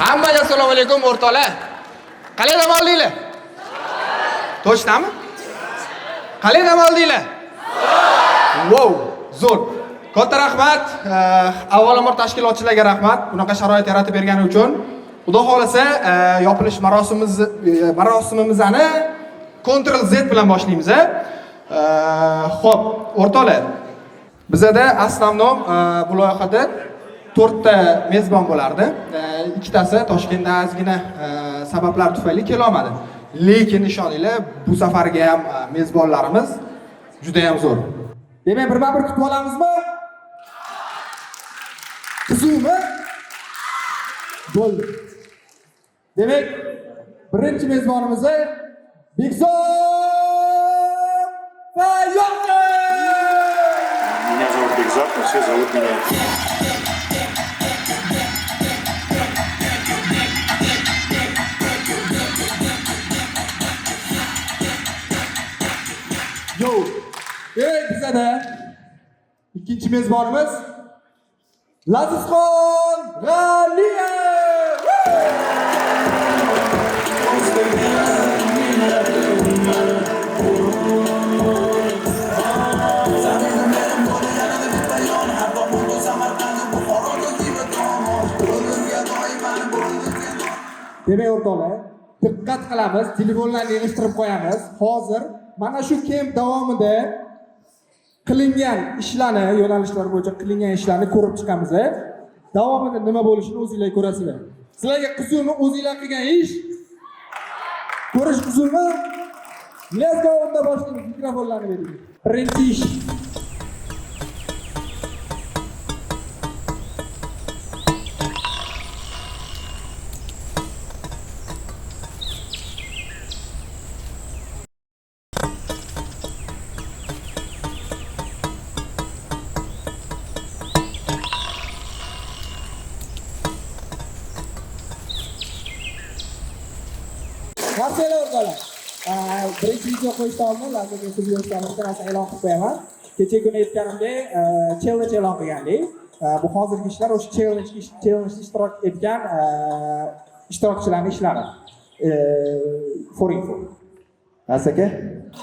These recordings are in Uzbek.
Hammaga assalomu alaykum o'rtoqlar. Qalay dam oldinglar? Toshnami? Qalay dam oldinglar? Wow, zo'r. Katta rahmat. Avvalambor tashkilotchilarga rahmat. Bunaqa sharoit yaratib bergani uchun. Xudo xolasa, yopilish marosimimizni Ctrl Z bilan boshlaymiz. Xo'p, o'rtoqlar. Bizda asnomnom bu loyihada 4 ta mezbon bo'lardi. Ikkitasi Toshkentda ozgina sabablar tufayli kela olmadi. Lekin ishoninglar, bu safarga ham mezbonlarimiz juda ham zo'r. Demak, birma-bir kutib olamizmi? Qizuvmi? Bo'ldi. Demak, birinchi mezbonimiz Bekzod va Yoqub. Меня зовут Бекзат, но все зовут меня. Yo, bizada ikkinchi mezbonimiz Lazizxon G'aniyev. Demak o'rtoqlar, diqqat qilamiz, telefonlarni yig'ishtirib qo'yamiz. Hozir mana shu kemp davomida qilingan ishlarni, yo'nalishlar bo'yicha qilingan ishlarni ko'rib chiqamiz. Davomida nima bo'lishini o'zingizlar ko'rasizlar. Sizlarga qizuvmi o'zingizlar qilgan ish? Ko'rish qizuvmi? Let's go, unda boshlaymiz. Mikrofonlarni bering. Birinchi ish. Marcelo o'rtoqlar. Birinchi video qo'yishdan oldin lazerga siz yoshlarimizni narsa e'lon qilib qo'yaman. Kecha kuni aytganimdek, challenge e'lon qilgandik. Bu hozirgi ishlar o'sha challenge ishtirok etgan ishtirokchilarning ishlari. For info. Aka,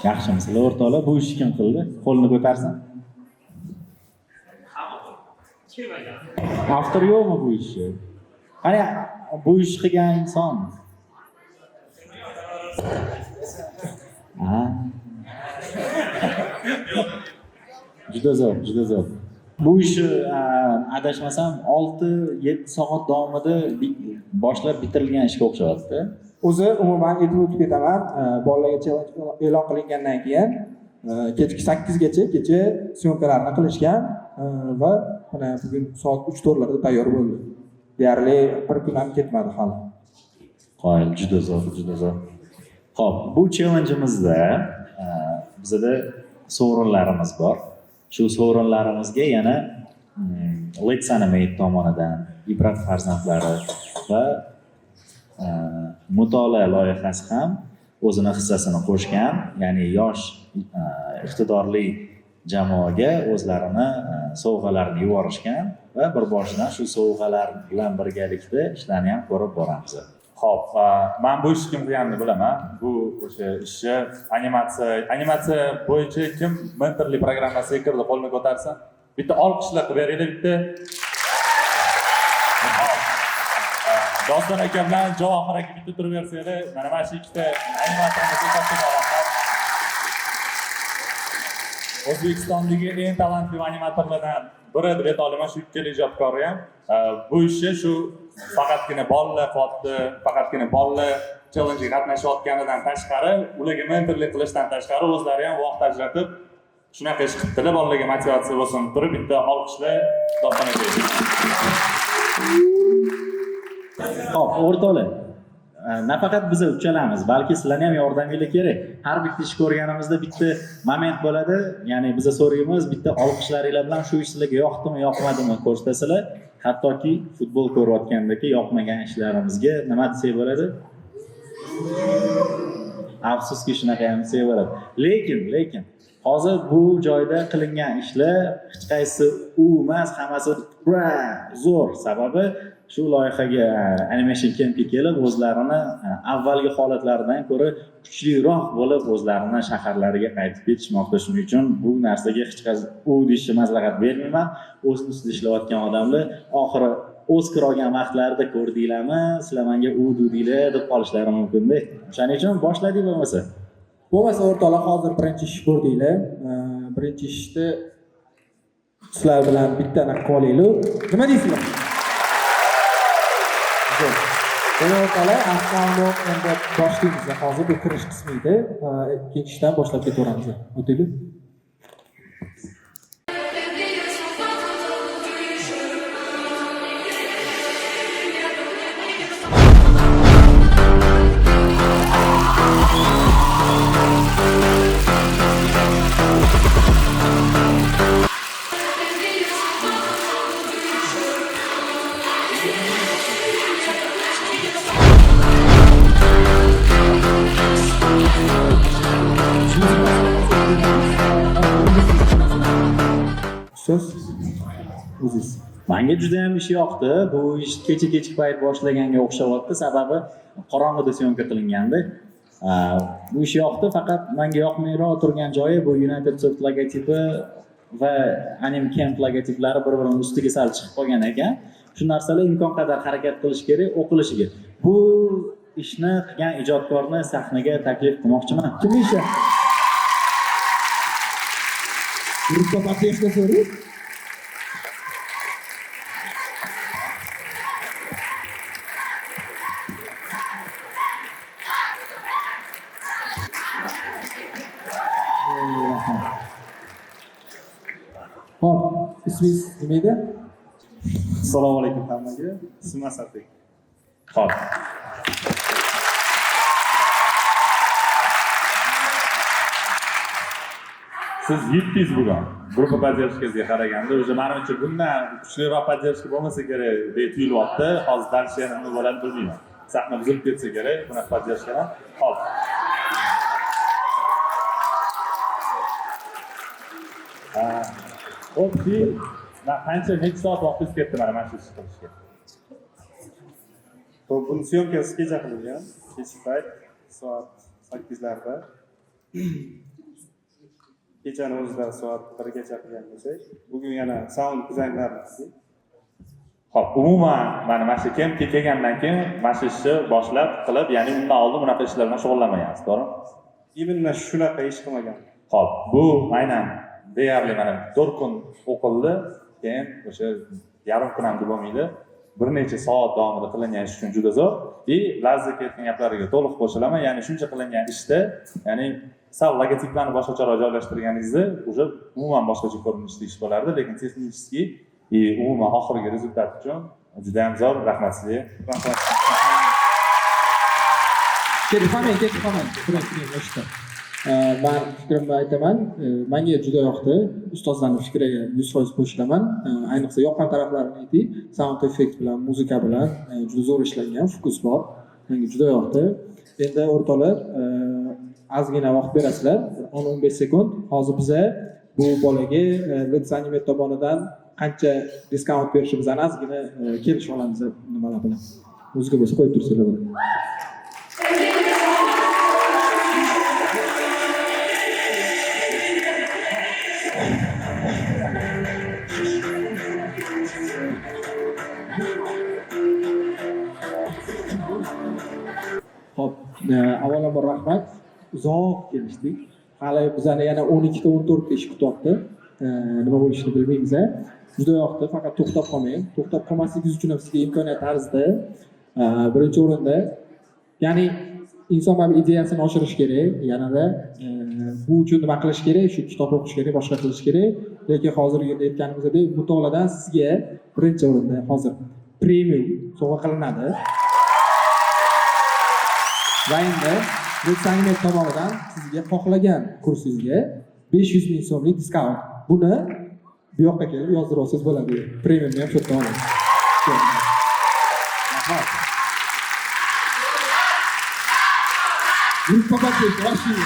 Yaxshimisizlar o'rtoqlar? Bu ishni kim qildi? Qo'lni ko'tarsin. Avtor yo'qmi bu ishni? Qani bu ishni qilgan inson? Juda zo'r. Bu ishni adashmasam 6-7 soat davomida boshlab bitirilgan ishga o'xshayapti. O'zi umuman aytib o'tib ketaman, bolalarga challenge e'lon qilingandan keyin kechki 8 gacha kecha syomkalarni qilishgan va mana bugun soat 3-4larda tayyor bo'ldi. Deyarli bir kun ham ketmadi hali. Qoyil, juda zo'r. Xo'p, bu challenge'imizda bizda sovrinlarimiz bor. Shu sovrinlarimizga yana Let's Animate tomonidan Ibrat farzandlari va mutolaa loyihasi ham o'zini hissasini qo'shgan, ya'ni yosh iqtidorli jamoaga o'zlarini sovg'alarini yuborishgan va bir boshidan shu sovg'alar bilan birgalikda ishlarni ham ko'rib boramiz. Xo'p, men bu ishni kim qilganini bilaman. Bu o'sha ishni animatsiya bo'yicha kim mentorlik programmasiga kirdi, qo'lni ko'tarsin. Bitta olqishlar qilib beringlar bitta. Doston aka bilan Javohir aka bitta turib bersanglar, mana shu ikkita animatorimizni topib olamiz. O'zbekistondagi eng talantli animatorlardan biri deb ayta olaman, shu ikkala ijodkorni ham. Bu ishni shu faqatgina bolalar challenge qatnashayotganidan tashqari, ularga mentorlik qilishdan tashqari o'zlari ham vaqt ajratib shunaqa ish qildilar. Bolalarga motivatsiya bo'lsin turib bitta olqishlar Doston aka. Xo'p, o'rtoqlar. Nafaqat biz uchalamiz, balki sizlarning ham yordaminglar kerak. Har bitta ish ko'rganimizda bitta moment bo'ladi, ya'ni biz so'raymiz, bitta olqishlaringlar bilan shu ish sizlarga yoqdimi, yoqmadimi ko'rsatasizlar. Hattoki futbol ko'rayotgandagi yoqmagan ishlarimizga nima desak bo'ladi? Afsuski shunaqa ham desak bo'ladi. Lekin Hozir bu joyda qilingan ishlar hech qaysi u emas, hammasi zo'r. Sababi shu loyihaga Animation Campga kelib o'zlarini avvalgi holatlaridan ko'ra kuchliroq bo'lib o'zlarini shaharlariga qaytib ketishmoqda. Shuning uchun bu narsaga hech qaysi u deyishni maslahat bermayman. O'z ustida ishlayotgan odamlar oxiri Oskar olgan vaqtlarida ko'rdinglarmi, sizlar menga u dedinglar deb qolishlari mumkin-da. O'shaning uchun boshladik bo'lmasa. Bo'lmasa o'rtoqlar hozir birinchi ish ko'rdinglar. Birinchi ishni sizlar bilan bitta qilib olaylik. Nima deysizlar? Endi o'rtoqlar, avtonom endi boshlaymiz. Hozir bu kirish qismi edi. Ikkinchidan boshlab ketaveramiz. O'taylik. So'z o'zingiz. Menga juda ham ish yoqdi. Bu ish kecha-kechki payt boshlaganga o'xshayapti. Sababi qorong'ida syomka qilinganda. Bu ish yoqdi, faqat menga yoqmayroq turgan joyi bu United Soft logotipi va Anim Camp logotiplari bir-birining ustiga sal chiqib qolgan ekan. Shu narsalar imkon qadar harakat qilish kerak, o'qilishiga. Bu ishni qilgan ijodkorni sahnaga taklif qilmoqchiman. Kim ishi? Ruxsat etishni so'raysiz? Hop, ismingiz nima edi? Assalomu alaykum hammaga. Ismim Asadbek. Xo'p. Siz yutdingiz bugun. Gruppa поддержкasiga qaraganda, o'sha men uchun bundan kuchliroq поддержка bo'lmasa kerak deb tuyulyapti. Hozir dars yana nima bo'ladi bilmayman. Sahna buzilib ketsa kerak, bunaqa поддержкadan. Hop. O'tdi. Men qancha necha soat vaqtingiz ketdi mana shu ish qilishga? Xo'p, buni syomkasi kecha qilingan. Kechki payt soat 8larda. Kechani o'zida soat 1gacha qilgan bo'lsak, bugun yana sound dizaynlarni qildik. Xo'p, umuman mana shu Campga kelgandan keyin mana shu ishni boshlab qilib, ya'ni undan oldin bunaqa ishlar bilan shug'ullanmagansiz, to'g'rimi? Именно shunaqa ish qilmagan. Xo'p, bu aynan deyarli mana 4 kun o'qildi, keyin o'sha yarim kun ham bo'lmaydi. Bir necha soat davomida qilingan ish uchun juda zo'r. Lazza ketgan gaplariga to'liq qo'shilaman. Ya'ni shuncha qilingan ishda, ya'ni sal logotiplarni boshqacharoq joylashtirganingizda уже umuman boshqacha ko'rinishda ish bo'lardi, lekin texnический umuman oxirgi rezultat uchun juda ham zo'r. Rahmat sizga. Rahmat. Ketib qolmang. Men fikrimni aytaman. Menga juda yoqdi. Ustozlarning fikriga 100% qo'shilaman. Ayniqsa yoqqan taraflarini ayting. Sound effect bilan, muzika bilan juda zo'r ishlangan, fokus bor. Menga juda yoqdi. Endi o'rtoqlar, ozgina vaqt berasizlar, 10-15 sekund. Hozir biza bu bolaga Let's Animate tomonidan qancha diskount berishimizni ozgina kelishib olamiz nimalar bilan. Muzika bo'lsa qo'yib tursanglar bo'ladi. Hop, avvalambor rahmat. Uzoq kelishdik. Hali bizani yana 12 ta 14 ta ish kutyapti. Nima bo'lishini bilmaymiz. Juda yoqdi, faqat to'xtab qolmang. To'xtab qolmasligingiz uchun sizga imkoniyat arzida. Birinchi o'rinda, ya'ni inson ham ideyasini oshirish kerak. Yanada bu uchun nima qilish kerak? Shu kitob o'qish kerak, boshqa qilish kerak. Lekin hozirgi aytganimizdek, mutolaadan sizga birinchi o'rinda hozir premium sovg'a qilinadi. Va endi Let's Animate tomonidan sizga xohlagan kursingizga 500 ming so'mlik diskount. Buni bu yoqqa kelib yozdirib olsangiz bo'ladi. Premiumni ham shu yerdan olasiz. Rahmat. Grupa Batlik, Rashid.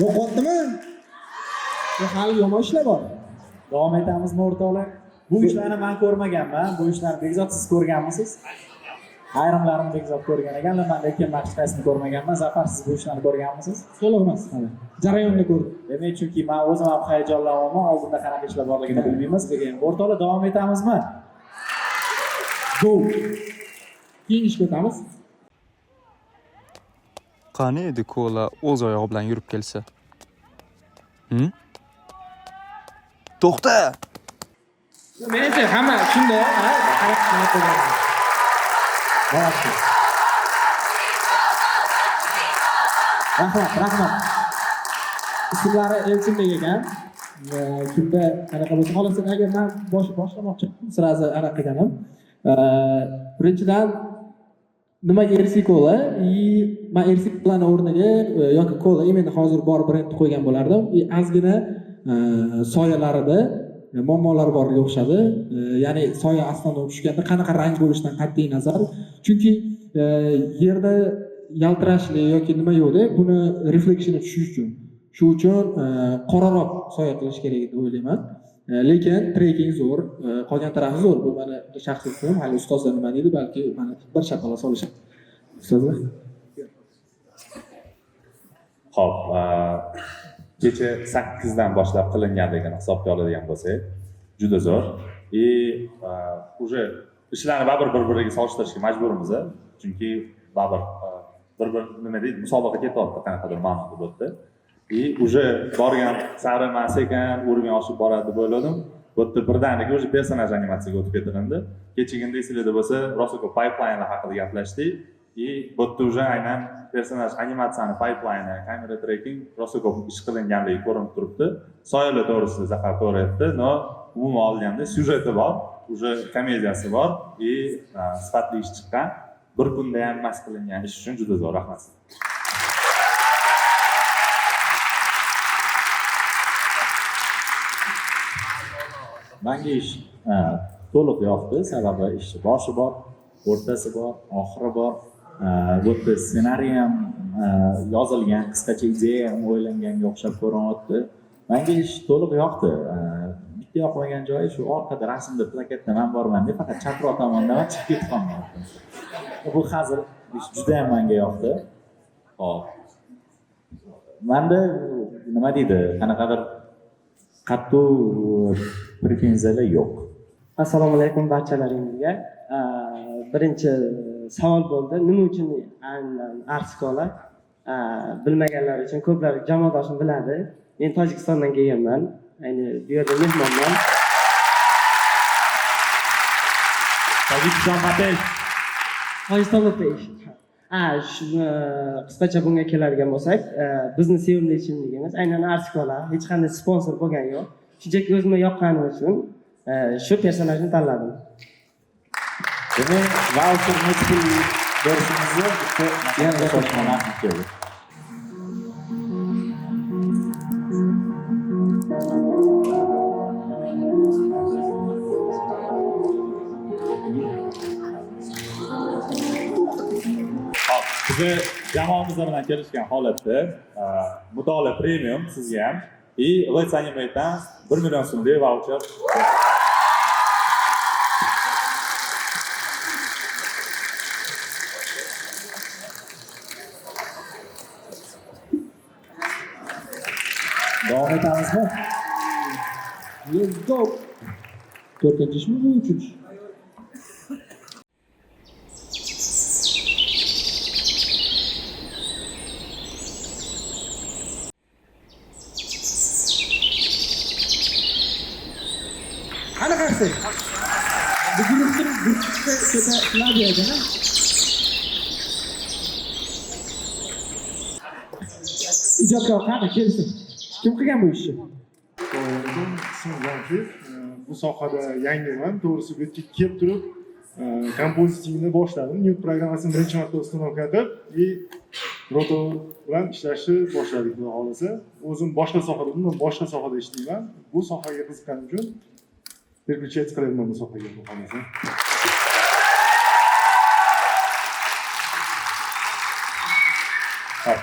Yo'qotdimi? Hali yomon ishlar bor. Davom etamizmi o'rtoqlar? Bu ishlarni men ko'rmaganman. Bu ishlarni Bekzod siz ko'rganmisiz? Ayrimlarini Bekzod ko'rgan ekanlar, men lekin hech qaysini ko'rmaganman. Zafar siz bu ishlarni ko'rganmisiz? To'liq emas hali. Jarayonni ko'rdim. Demak, chunki men o'zim ham hayajonlanaman, oldinda qanaqa ishlar borligini bilmaymiz. Lekin o'rtoqlar davom etamizmi? Go. Keyin ishga o'tamiz. Qani edi kola o'z oyog'i bilan yurib kelsa? To'xta! Menimcha hamma shunday, ha? Qarab qo'ygan. Rahmat. Ismlari Elchinbek ekan. Kimda qanaqa bo'lsa, xolos agar men boshlamoqchi sirazi anaqa qilganim. Birinchidan nimaga erisi kola? Men erisi kolani o'rniga yoki kola imенно hozir bor brendni qo'ygan bo'lardim. Ozgina soyalarida muammolar borga o'xshadi. Ya'ni soya aslida tushganda qanaqa rang bo'lishidan qat'iy nazar. Chunki yerda yaltirashli yoki nima yo'qda, buni refleksioni tushish uchun. Shu uchun qoraroq soya qilish kerak deb o'ylayman. Lekin trekking zo'r, qolgan tarafi zo'r. Bu meni shaxsiy fikrim. Hali ustozlar nima deydi, balki meni bir shapaloq solishadi. Ustozlar. Xo'p, kecha 8 dan boshlab qilinganligini hisobga oladigan bo'lsak, juda zo'r. Уже ishlarni baribir bir-biriga solishtirishga majburmiz, chunki baribir bir nima deydi, musobaqa ketyapti, qanaqadir ma'noda bo'ldi. Уже borgan sari men sekin uровень oshib boradi deb o'yladim. Bu yerda birdaniga уже personaj animatsiyaga o'tib ketilindi. Kechagina esingizda bo'lsa, rosa ko'p pipelinelar haqida gaplashdik. Bu yerda уже aynan personaj animatsiyani pipeline, kamera tracking rosa ko'p ish qilinganligi ko'rinib turibdi. Soyalar to'g'risida Zafar to'g'ri aytdi, no umuman olganda syujeti bor, уже komediyasi bor, sifatli ish chiqqan. Bir kunda ham mas qilingan ish uchun juda zo'r, rahmat. Menga ish to'liq yoqdi, sababi ishni boshi bor, o'rtasi bor, oxiri bor. Bu yerda ssenariy ham yozilgan, qisqacha ideya ham o'ylanganga o'xshab ko'rinyapti. Menga ish to'liq yoqdi. Bitta yoqmagan joyi shu orqada rasmda plakatda men borman deb faqat chatroq tomondan chiqib ketib qolmayapti. Bu hazil ish juda ham menga yoqdi. Hop. Menda nima deydi, qanaqadir qattiq pretenziyalar yo'q. Assalomu alaykum barchalaringizga. Birinchi savol bo'ldi, nima uchun Arskola? Bilmaganlar uchun ko'plar jamoadoshim biladi. Men Tojikistondan kelganman. Ayni bu yerda mehmonman. Tojikiston Matesh. Tojikistonda pesh. Qisqacha bunga keladigan bo'lsak, bizni sevimli ichimligimiz aynan Arskola. Hech qanday sponsor bo'lgani yo'q. Shunchaki o'zimga yoqqani uchun shu personajni tanladim. Demak, voucher pul berishimizni yana qo'shmalar keldi. Hop, bizni jamoamizlar bilan kelishgan holatda mutolaa premium sizga ham Let's Animate'dan 1 million so'mlik voucher. Davom etamizmi? Let's go. 4-ishmi bu 3-chi? Qani qarsak? Bu guruhning burchakda ketiladi ekan. Ijodkor qani kelsin. Kim qilgan bu ishni? ismim Jamshid. Bu sohada yangiman. To'g'risi bu yerga kelib turib, kompozitingni boshladim. New programmasini birinchi marta uстановка qilib, Roto bilan ishlashni boshladik, xudo xolasa. O'zim boshqa sohada, bundan boshqa sohada ishlayman. Bu sohaga qiziqqanim uchun переключаться qilyapman bu sohaga, xudo xolasa.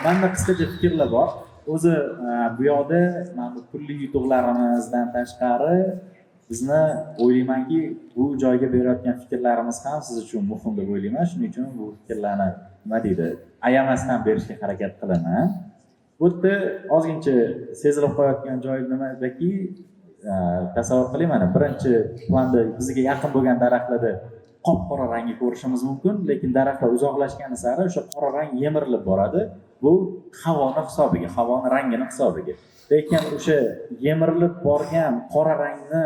Menda qisqacha fikrlar bor. o'zi bu yoqda mana bu pulli yutuqlarimizdan tashqari bizni o'ylaymanki bu joyga berayotgan fikrlarimiz ham siz uchun muhim deb o'ylayman. Shuning uchun bu fikrlarni nima deydi, ayamasdan berishga harakat qilaman. Bu yerda ozgincha sezilib qo'yayotgan joy nimadaki, tasavvur qiling, mana birinchi planda bizga yaqin bo'lgan daraxtlarda qop-qora rangni ko'rishimiz mumkin, lekin daraxtlar uzoqlashgani sari o'sha qora rang yemirilib boradi. Bu havoni hisobiga, havoni rangini hisobiga. Lekin o'sha yemirilib borgan qora rangni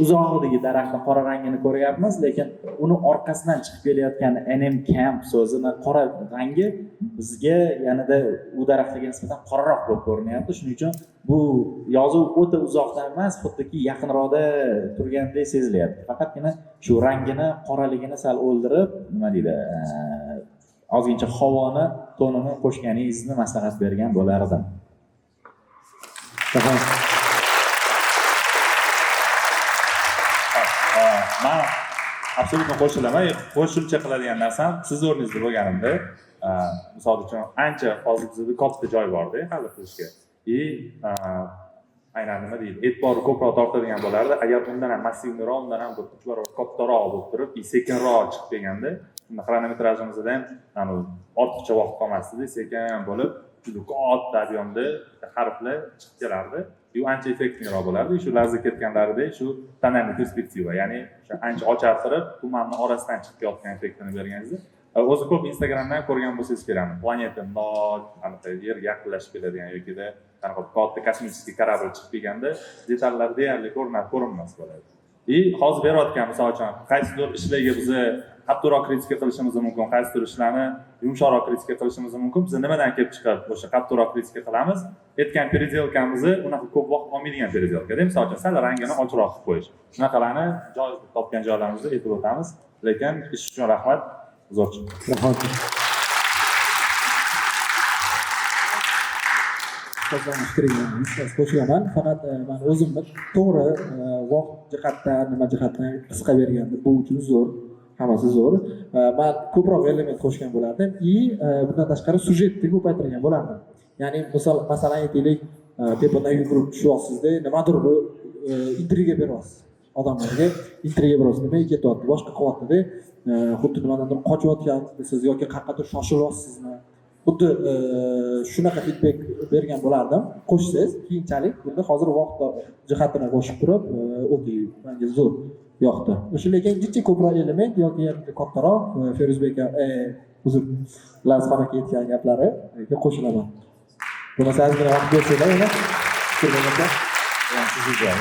uzoqdagi daraxtning qora rangini ko'ryapmiz, lekin uni orqasidan chiqib kelayotgan NM Camp so'zini qora rangi bizga yanada u daraxtga nisbatan qoraroq bo'lib ko'rinyapti. Shuning uchun bu yozuv o'ta uzoqdan emas, xuddiki yaqinroqda turgandek sezilyapti. Faqatgina shu rangini, qoraligini sal o'ldirib, nima deydi, ozgincha havoni tonini qo'shganingizni maslahat bergan bo'lar edim. Men absolutno qo'shilaman. Qo'shimcha qiladigan narsam siz o'rningizda bo'lganimda, misol uchun ancha hozir bizda katta joy borda hali qilishga. Aynan nima deydi, e'tibor ko'proq tortadigan bo'lardi. Agar undan ham massivniroq, undan ham bir 3 barobar kattaroq bo'lib turib, sekinroq chiqib kelganda, unda xronometrajimizda ham ortiqcha vaqt qolmasdi, sekin bo'lib, juda katta ob'yomda harflar chiqib kelardi. Bu ancha effektliroq bo'lardi. Shu larza ketganlaridek, shu tonalniy perspektiva, ya'ni o'sha ancha ochartirib, tumanning orasidan chiqib kelayotgan effektini berganingizda, o'zi ko'p Instagramdan ko'rgan bo'lsangiz kerak. Planeta nol, aniq yerga yaqinlashib keladigan yoki-da qanaqa katta kosmik kорабль chiqib kelganda detallar deyarli ko'rinmas bo'ladi. Hozir berayotgan misol uchun qaysidir ishlarga biz qattiqroq kritika qilishimiz mumkin, qaysidir ishlarni yumshoqroq kritika qilishimiz mumkin. Biz nimadan kelib chiqib o'sha qattiqroq kritika qilamiz? Aytgan переделкamizni unaqa ko'p vaqt olmaydigan переделкада, misol uchun sal rangini ochroq qilib qo'yish. Shunaqalarni joiz topgan joylarimizda aytib o'tamiz. Lekin ish uchun rahmat. Zo'rchi. Rahmat. Qo'shilaman. Faqat men o'zimni to'g'ri vaqt jihatdan, nima jihatdan qisqa berganda bu uchun zo'r, hammasi zo'r. Men ko'proq element qo'shgan bo'lardim. Bundan tashqari sujetni ko'paytirgan bo'lardim. Ya'ni masalan aytaylik, tepadan yugurib tushyapsizda, nimadir bir intriga beryapsiz. Odamlarga intriga beryapsiz. Nimaga ketyapti, boshqa qilyapti-da, xuddi nimadandir qochayotgansiz yoki qayergadir shoshilyapsizmi? Xuddi shunaqa feedback bergan bo'lardim. Qo'shsangiz, keyinchalik bunda hozir vaqt jihatini qo'shib turib, okey, menga zo'r yoqdi. O'sha lekin jicha ko'proq element yoki kattaroq Feruzbek uzr Lazxon aka aytgan gaplari qo'shilaman. Buni sizga vaqt bersanglar, yana fikrlanganda Sizga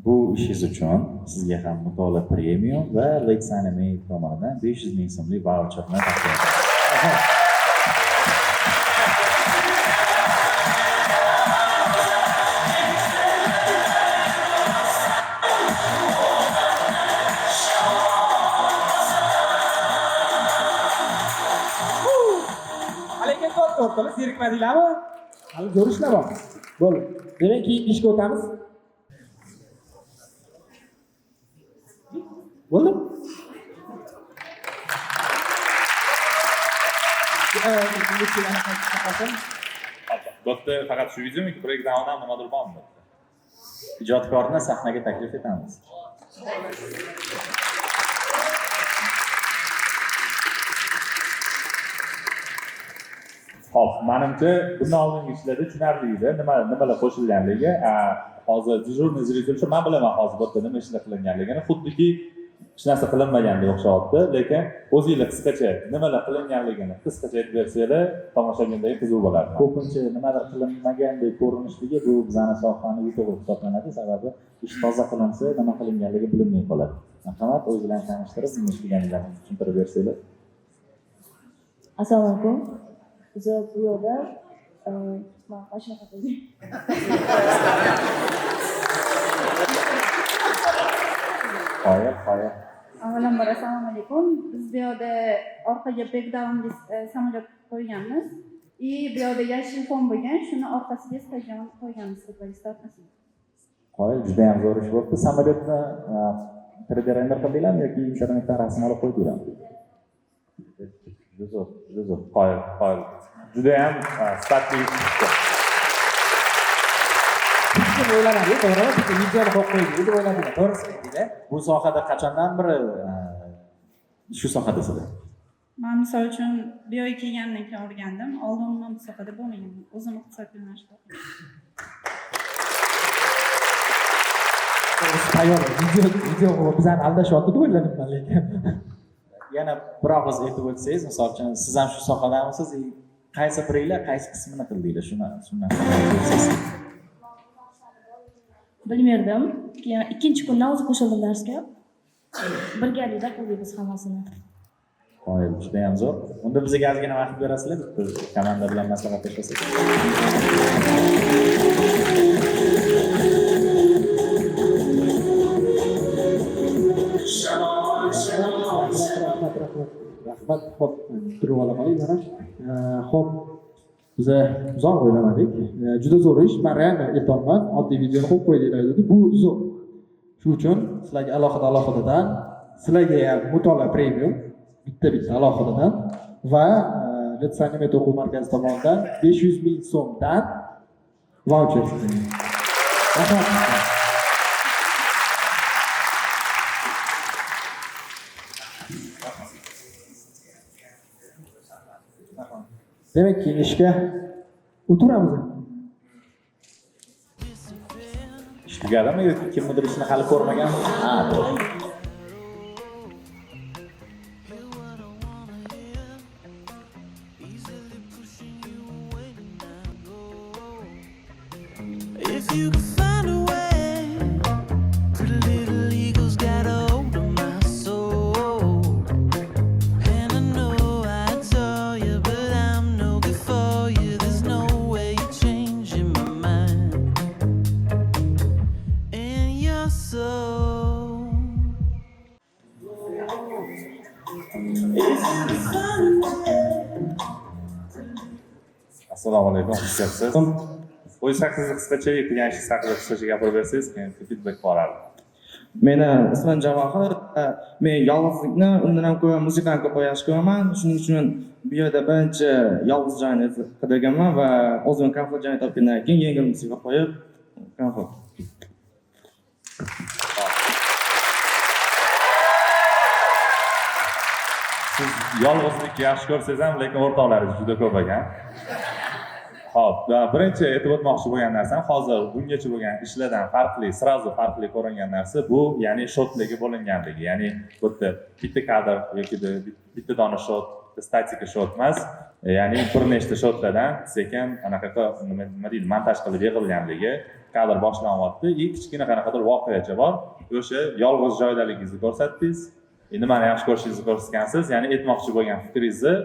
bu ishingiz uchun sizga ham Mutolaa Premium va Lex Anime tomonidan 500 ming so'mlik vaucherni taqdim etamiz. Lekin to'xtali zerikmadinglarmi? Hali zo'r ishlar bor. Bo'ldi. Demak, keyin ishga o'tamiz. Bo'ldi? Bo'pti, faqat shu videomi, breakdowndan nimadir bormi? Ijodkorni sahnaga taklif etamiz. Xo'p, menimcha bundan oldingi ishlarda tushunarli edi. Nimalar qo'shilganligi, hozir dejurniy zritelchi men bilaman hozir bu yerda nima ishlar qilinganligini, xuddiki hech narsa qilinmagandek o'xshayapti, lekin o'zingizlar qisqacha nimalar qilinganligini qisqacha aytib bersanglar, tomoshabindagi qiziq bo'lardi. Ko'pincha nimadir qilinmagandek ko'rinishligi bu bizning sohani yutug'i hisoblanadi, sababi ish toza qilinsa, nima qilinganligi bilinmay qoladi. Marhamat, o'zingiz bilan tanishtirib, nima ishlanganligini tushuntirib bersanglar. Assalomu alaykum. Biz bu yerda mashina qildik. Qoyil. Avvalambor assalomu alaykum. Biz bu yerda orqaga breakdown samolyot qo'yganmiz. bu yoqda yashil fon bo'lgan, shuni orqasiga stadion qo'yganmiz futbolistlar orqasiga. Qo'y, juda ham zo'r ish bo'libdi. Samolyotni 3D render qildinglarmi yoki internetdan rasm olib qo'ydinglarmi? Juda zo'r, juda zo'r. Qoyil. Juda ham sifatli ish chiqdi. Hech kim o'ylamadik, to'g'rimi? Bitta videoni qo'yib qo'ydik deb o'yladik. To'g'risi aytdinglar. Bu sohada qachondan beri shu sohadasizlar? Men misol uchun bu yoqqa kelgandan keyin o'rgandim. Oldin men bu sohada bo'lmaganman. O'zim iqtisod yo'nalishida o'qidim. Tayyor video bizani aldashyapti deb o'yladim men lekin. Yana bir og'iz aytib o'tsangiz, misol uchun siz ham shu sohadamisiz? Qaysi biringlar qaysi qismini qildinglar? Shuni Bilmirdim. Keyin ikkinchi kundan o'zi qo'shildim darsga. Birgalikda qildik biz hammasini. Qo'y, juda ham zo'r. Unda bizga ozgina vaqt berasizlar, biz komanda bilan maslahatlashsak. Rahmat, hop, turib ola qoling. Hop, biz uzoq o'ylamadik. Juda zo'r ish. Men real aytolman, oddiy videoni qo'yib qo'ydinglar dedi. Bu zo'r. Shuning uchun sizlarga alohida-alohidadan, sizlarga ham mutolaa premium bitta alohidadan va Litsanimet o'quv markazi tomonidan 500 ming so'mdan voucher sizga. Rahmat. Demek ki ishga o'tiramiz. Ish tugadimi yoki kimnidir ishini hali ko'rmaganmi? Ha, to'g'ri. If you could find a way, pretty little eagles got a hold of my soul. And I know I tell you, but I'm no good for you. There's no way you're changing my mind and your soul. If you could find a way. Assalomu alaykum, xushsiz. O'z haqingizni qisqacha qilgan ishingiz haqida qisqacha gapirib bersangiz, keyin feedback boradi. Meni ismim Javohir. Men yolg'izlikni undan ham ko'ra muzikani ko'p yaxshi ko'raman. Shuning uchun bu yerda birinchi yolg'iz joyni qidirganman va o'zim komfort joyni topgandan keyin yengil musiqa qo'yib, komfort. Siz yolg'izlikni yaxshi ko'rsangiz ham, lekin o'rtoqlaringiz juda ko'p ekan. Xo'p, birinchi aytib o'tmoqchi bo'lgan narsam, hozir bungacha bo'lgan ishlardan farqli ko'ringan narsa bu, ya'ni shotlarga bo'linganligi. Ya'ni bu yerda bitta kadr yoki bitta dona shot, statika shot emas, ya'ni bir nechta shotlardan sekin anaqa nima deydi, montaj qilib yig'ilganligi, kadr boshlanyapti. Kichkina qanaqadir voqeacha bor. O'sha yolg'iz joydaligingizni ko'rsatdingiz. Nimani yaxshi ko'rishingizni ko'rsatgansiz, ya'ni aytmoqchi bo'lgan fikringizni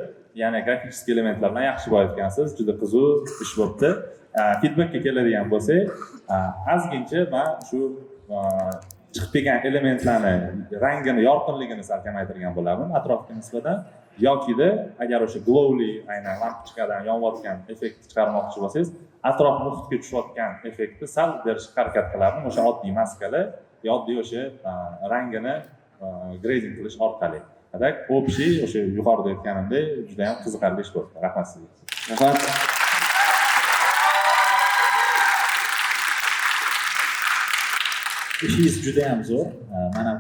yana grafik elementlar bilan yaxshi boyitgansiz. Juda qiziq ish bo'libdi. Feedbackga keladigan bo'lsak, ozgincha men shu chiqib kelgan elementlarni rangini, yorqinligini sal kamaytirgan bo'lardim atrofga nisbatan. Yokida agar o'sha glowli, aynan lampochkadan yonayotgan effekt chiqarmoqchi bo'lsangiz, atrof muhitga tushayotgan effektni sal berishga harakat qilardim. O'sha oddiy maskali, oddiy o'sha rangini grading qilish orqali. Adak общий o'sha yuqorida aytganimdek juda ham qiziqarli ish bo'ldi. Rahmat sizga. Rahmat. Ishingiz juda ham zo'r. Men ham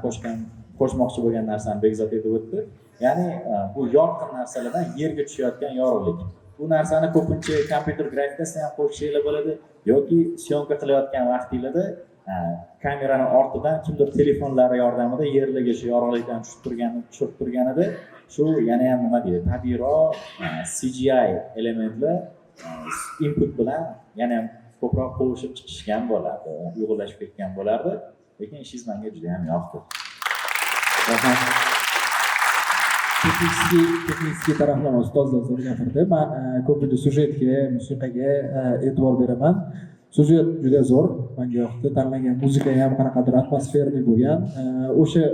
qo'shmoqchi bo'lgan narsani Bekzod aytib o'tdi. Ya'ni bu yorqin narsalardan yerga tushayotgan yorug'lik. Bu narsani ko'pincha kompyuter grafikasida ham qo'shishinglar bo'ladi yoki syomka qilayotgan vaqtingizda kamerani ortidan kimdir telefonlari yordamida yerlarga shu yorug'likdan tushib turganida shu yana ham nima deydi, tabiiyroq CGI elementlar input bilan yana ham ko'proq qo'shib chiqishgan bo'lardi, uyg'unlashib ketgan bo'lardi. Lekin ishingiz menga juda ham yoqdi. Rahmat. Texnik taraflama ustozlar zo'r gapirdi. Men ko'pincha syujetga, musiqaga e'tibor beraman. Syujet juda zo'r, menga yoqdi. Tanlangan muzika ham qanaqadir atmosferli bo'lgan. O'sha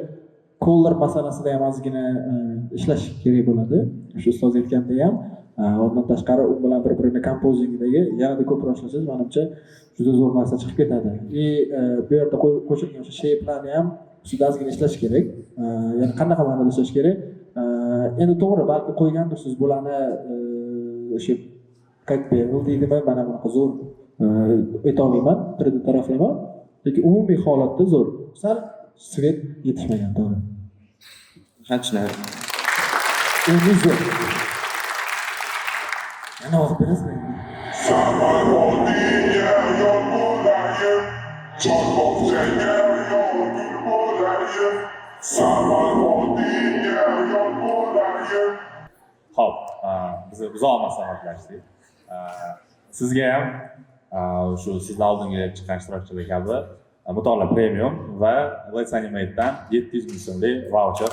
color masalasida ham ozgina ishlash kerak bo'ladi. Shu ustoz aytgandek ham. Undan tashqari u bilan bir-birini kompozingidagi yanada ko'proq ishlasangiz, menimcha juda zo'r narsa chiqib ketadi. Bu yerda qo'shilgan o'sha sheyplarni ham ustida ozgina ishlash kerak. Ya'ni qanaqa ma'noda ishlash kerak? Endi to'g'ri, balki qo'ygandirsiz bularni o'sha как berildi deydimi, mana bunaqa zo'r aytolmayman, 3D taraflama, lekin umumiy holatda zo'r. Sal svet yetishmagan, to'g'ri. Tushunarli. Endi zo'r. Yana o'qib berasizmi? Xo'p, biz uzoq maslahatlashdik. Sizga ham shu sizlar oldingi chiqqan ishtirokchilar kabi Mutolaa Premium va Let's Animate'dan 700 ming so'mlik voucher.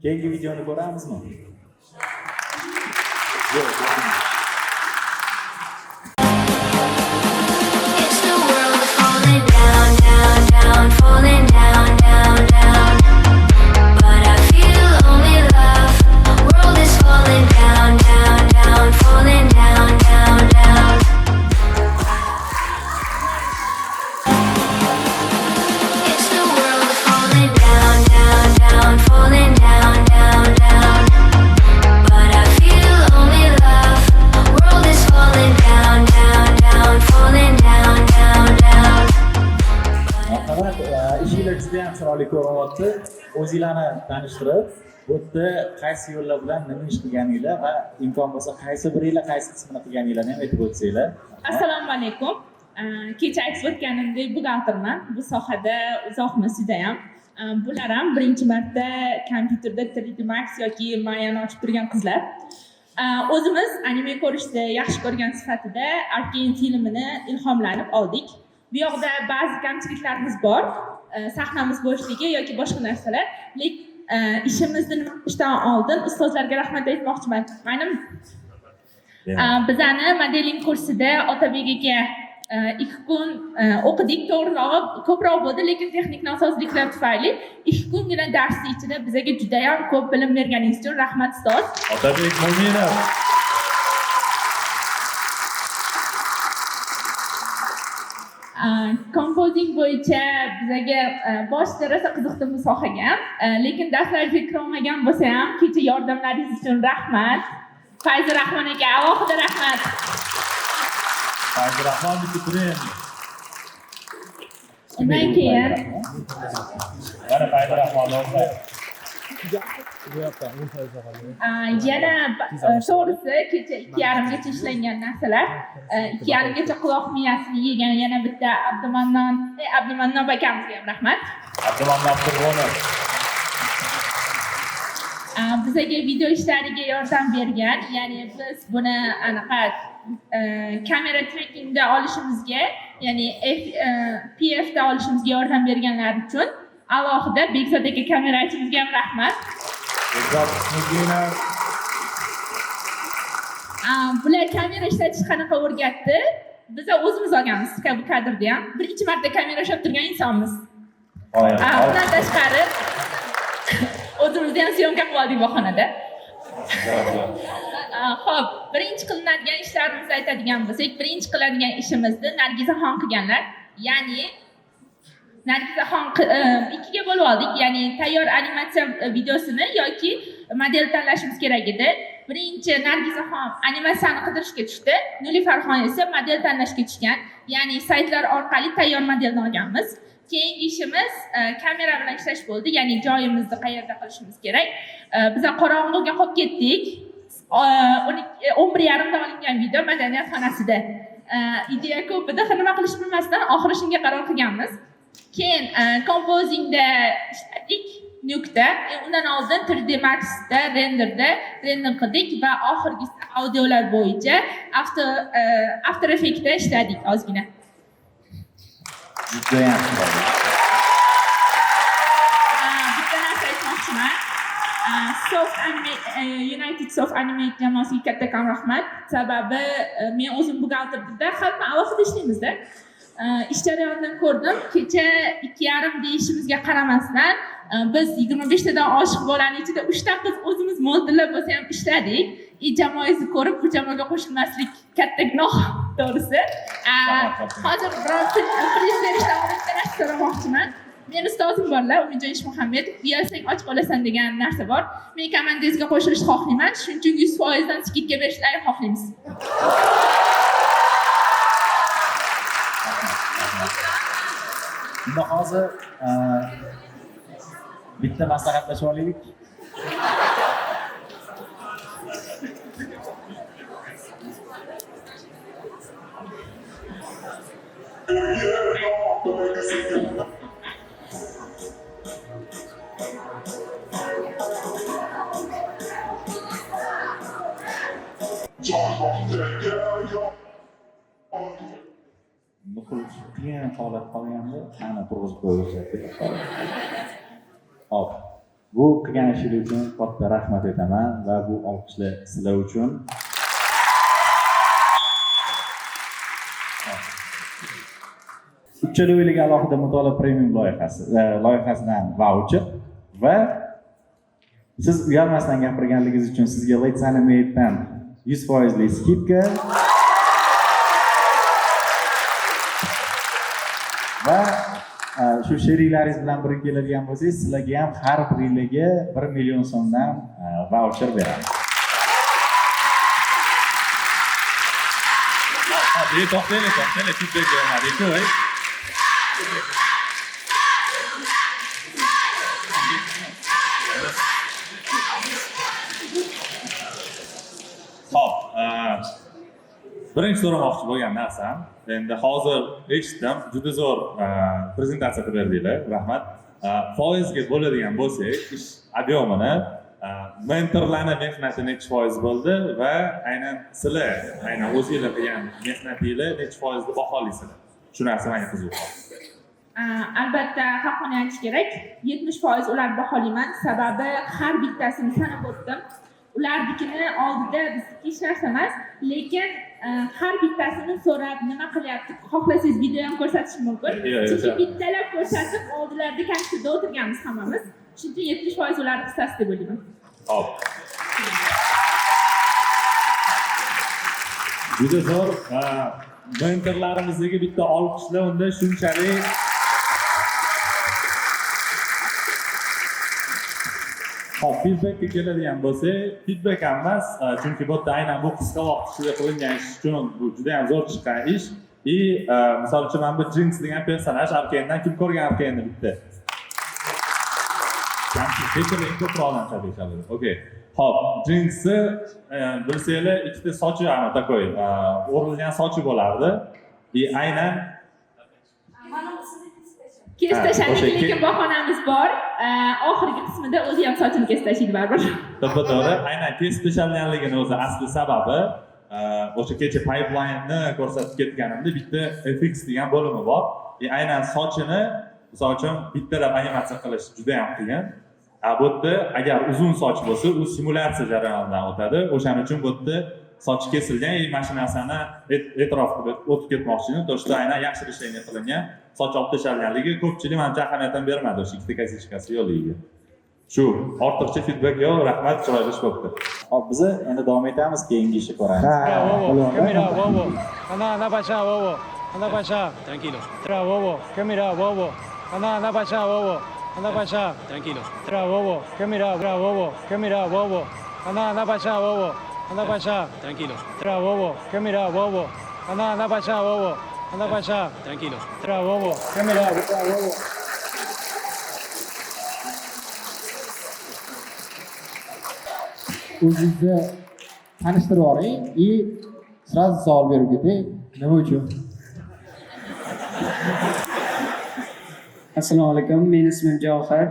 Keyingi videoni ko'ramizmi? It's the world falling down, down, down, falling down, down, down. But I feel only love. World is falling down, down, down, falling down, down, down. It's the world falling down, down, down, falling down, down, down. But I feel only love. World is falling down, down, down, falling down, down, down. Marhamat, ishinglar juda ham chiroyli ko'rinyapti. O'zinglarni tanishtirib, bu yerda qaysi yo'llar bilan nima ish qilganinglar va imkon bo'lsa qaysi biringlar qaysi qismini qilganinglarni ham aytib o'tsanglar. Assalomu alaykum. Kecha aytib o'tganimdek buxgalterman. Bu sohada uzoqmiz judayam. Bular ham birinchi marta kompyuterda 3D Max yoki Mayani ochib turgan qizlar. O'zimiz anime ko'rishni yaxshi ko'rgan sifatida Arkane filmini ilhomlanib oldik. Bu yoqda ba'zi kamchiliklarimiz bor, sahnamiz bo'shligi yoki boshqa narsalar. Lekin ishimizni ishdan oldin ustozlarga rahmat aytmoqchiman. Bizani modeling kursida Otabek aka 2 kun o'qidik, to'g'rirog'i ko'proq bo'ldi, lekin texnik nosozliklar tufayli 2 kungina darsni ichida bizga juda ham ko'p bilim berganingiz uchun rahmat ustoz. Otabek Mo'minov. Kompozing bo'yicha bizga boshida rosa qiziqdim bu sohaga, lekin darslarga kirolmagan bo'lsa ham kecha yordamlaringiz uchun rahmat. Fayzi Rahmon aka, alohida rahmat. Fayzi Rahmon bitirib. Undan keyin Mana Fayzi Rahmon o'g'li. yana to'g'risi kecha 2,5 gacha ishlangan narsalar, 2,5 gacha quloq miyasini yegan yana bitta Abdumannon akamizga ham rahmat. Abdumannon Abdurg'unov. Bizga video ishlariga yordam bergan, ya'ni biz buni anaqa kamera trekkingda olishimizga, ya'ni PF da olishimizga yordam berganlar uchun alohida Bekzod aka kamerachimizga ham rahmat. Bekzod Ismoilov. Bular kamera ishlatish qanaqa o'rgatdi? Biz o'zimiz olganmiz bu kadrda ham. Birinchi marta kamera ishlab turgan insonmiz. Bundan tashqari o'zimizda ham syomka qildik bu xonada. Xo'p, birinchi qilinadigan ishlarimizni aytadigan bo'lsak, birinchi qiladigan ishimizni Nargizaxon qilganlar. Ya'ni Nargizaxon ikkiga bo'lib oldik, ya'ni tayyor animatsiya videosini yoki model tanlashimiz kerak edi. Birinchi Nargizaxon animatsiyani qidirishga tushdi, Nilifarxon esa model tanlashga tushgan. Ya'ni saytlar orqali tayyor modelni olganmiz. Keyingi ishimiz kamera bilan ishlash bo'ldi, ya'ni joyimizni qayerda qilishimiz kerak. Biz qorong'uga qolib ketdik. 11:30da olingan video madaniyat xonasida. Ideya ko'p edi, nima qilish bilmasdan oxiri shunga qaror qilganmiz. Keyin kompozingda ishladik, Nuke'da, undan oldin 3D Max'da render qildik va oxirgisi audiolar bo'yicha After Effects'da ishladik ozgina. Bitta narsa aytmoqchiman. United Soft Animate jamoasiga kattakon rahmat. Sababi men o'zim buxgalterda hamma alohida ishlaymizda. Ish jarayonidan ko'rdim. Kecha 2,5 deyishimizga qaramasdan biz 25 tadan oshiq bolaning ichida 3 ta qiz o'zimiz mo'ldillab bo'lsa ham ishladik. Jamoangizni ko'rib bu jamoaga qo'shilmaslik katta gunoh to'g'risi. Hozir biroz priz berishdan oldin narsa so'ramoqchiman. Men ustozim borlar, Umidjon Ishmuhammedov, uyalsang och qolasan degan narsa bor. Men komandangizga qo'shilishni xohlayman, shuning uchun 100% dan skidka berishlarini xohlaymiz. Unda hozir bitta maslahatlashib olaylik. Nuqul qiyin holat qolganda ana turg'izib qo'yishadi. Hop. Bu qilgan ishingiz uchun katta rahmat aytaman va bu olqishlar sizlar uchun. Uchala o'yinga alohida mutolaa premium loyihasidan voucher va siz uyalmasdan gapirganligingiz uchun sizga Let's Animate'dan 100% skidka va shu sheriklaringiz bilan birga keladigan bo'lsangiz, sizlarga ham har biriga 1 million so'mdan voucher beramiz. To'xtanglar, feedback bermadiku. Hop, birinchi so'ramoqchi bo'lgan narsam, endi hozir eshitdim, juda zo'r prezentatsiya qilib berdinglar, rahmat. Foizga bo'ladigan bo'lsak, ish ob'yomini mentorlarning mehnati necha foiz bo'ldi va aynan sizlar, aynan o'zingizlar qilgan mehnatingizlar necha foizni baholaysizlar? Shu narsa menga qiziq. Albatta, haqqini aytish kerak. 70% ularni baholayman. Sababi har bittasini sanab o'tdim. Ularnikini oldida bizniki hech narsa emas, lekin har bittasini so'rab nima qilyapti, xohlasangiz video ham ko'rsatishim mumkin. Chunki bittalab ko'rsatib oldilarda kaftida o'tirganmiz hammamiz. Shuning uchun 70% ularni hissasi deb o'ylayman. Hop. Juda zo'r. Mentorlarimizga bitta olqishlar unda shunchalik hop, feedbackga keladigan bo'lsa, feedback ham emas, chunki bu yerda aynan bu qisqa vaqt ichida qilingan ish uchun bu juda ham zo'r chiqqan ish. Misol uchun mana bu Jinx degan personaj Arkane'dan kim ko'rgan Arkane'ni bitta? Kechiring, ko'proqdan chalishadi. Okey. Hop, Jinxni bilsanglar, ikkita sochi takoy, o'rilgan sochi bo'lardi. Aynan Kesib tashladik, lekin bahonamiz bor. Oxirgi qismida o'zi ham sochini kesib tashlaydi baribir. To'g'ri, aynan kesib tashlaganligini o'zi asli sababi o'sha kecha pipeline'ni ko'rsatib ketganimda bitta FX degan bo'limi bor. Aynan sochini, misol uchun bittalab animatsiya qilish juda ham qiyin. Bu yerda agar uzun soch bo'lsa, u simulyatsiya jarayonidan o'tadi. O'shaning uchun bu yerda soch kesilgan, mana shu narsani e'tirofga o'tib ketmoqchiman. To'g'ri, aynan yaxshi ishlangan qilingan. Soch olib tashalganligi ko'pchilik menimcha ahamiyat ham bermadi o'sha ikkita kosичкасы yo'liga. Shu ortiqcha feedback yo'q, rahmat, chiroyli ish bo'ldi. Hop, biz endi davom etamiz, keyingi ishni ko'ramiz. Camera, Bobo. Anda para allá, Bobo. Anda para allá. Tranquilo. Tra, Bobo. Camera, Bobo. Anda para allá, Bobo. Anda para allá. Tranquilo. Tra, Bobo. Camera, Bobo. Camera, Bobo. Anda para allá, Bobo. Anda para allá. Tranquilo. Tra, Bobo. Camera, Bobo. Anda para allá, Bobo. Anda para allá. Tranquilo. Tra, Bobo. Camera, Bobo. O'zingizni tanishtirib yuboring и сразу savol berib keting. Nima uchun? Assalomu alaykum, mening ismim Javohir.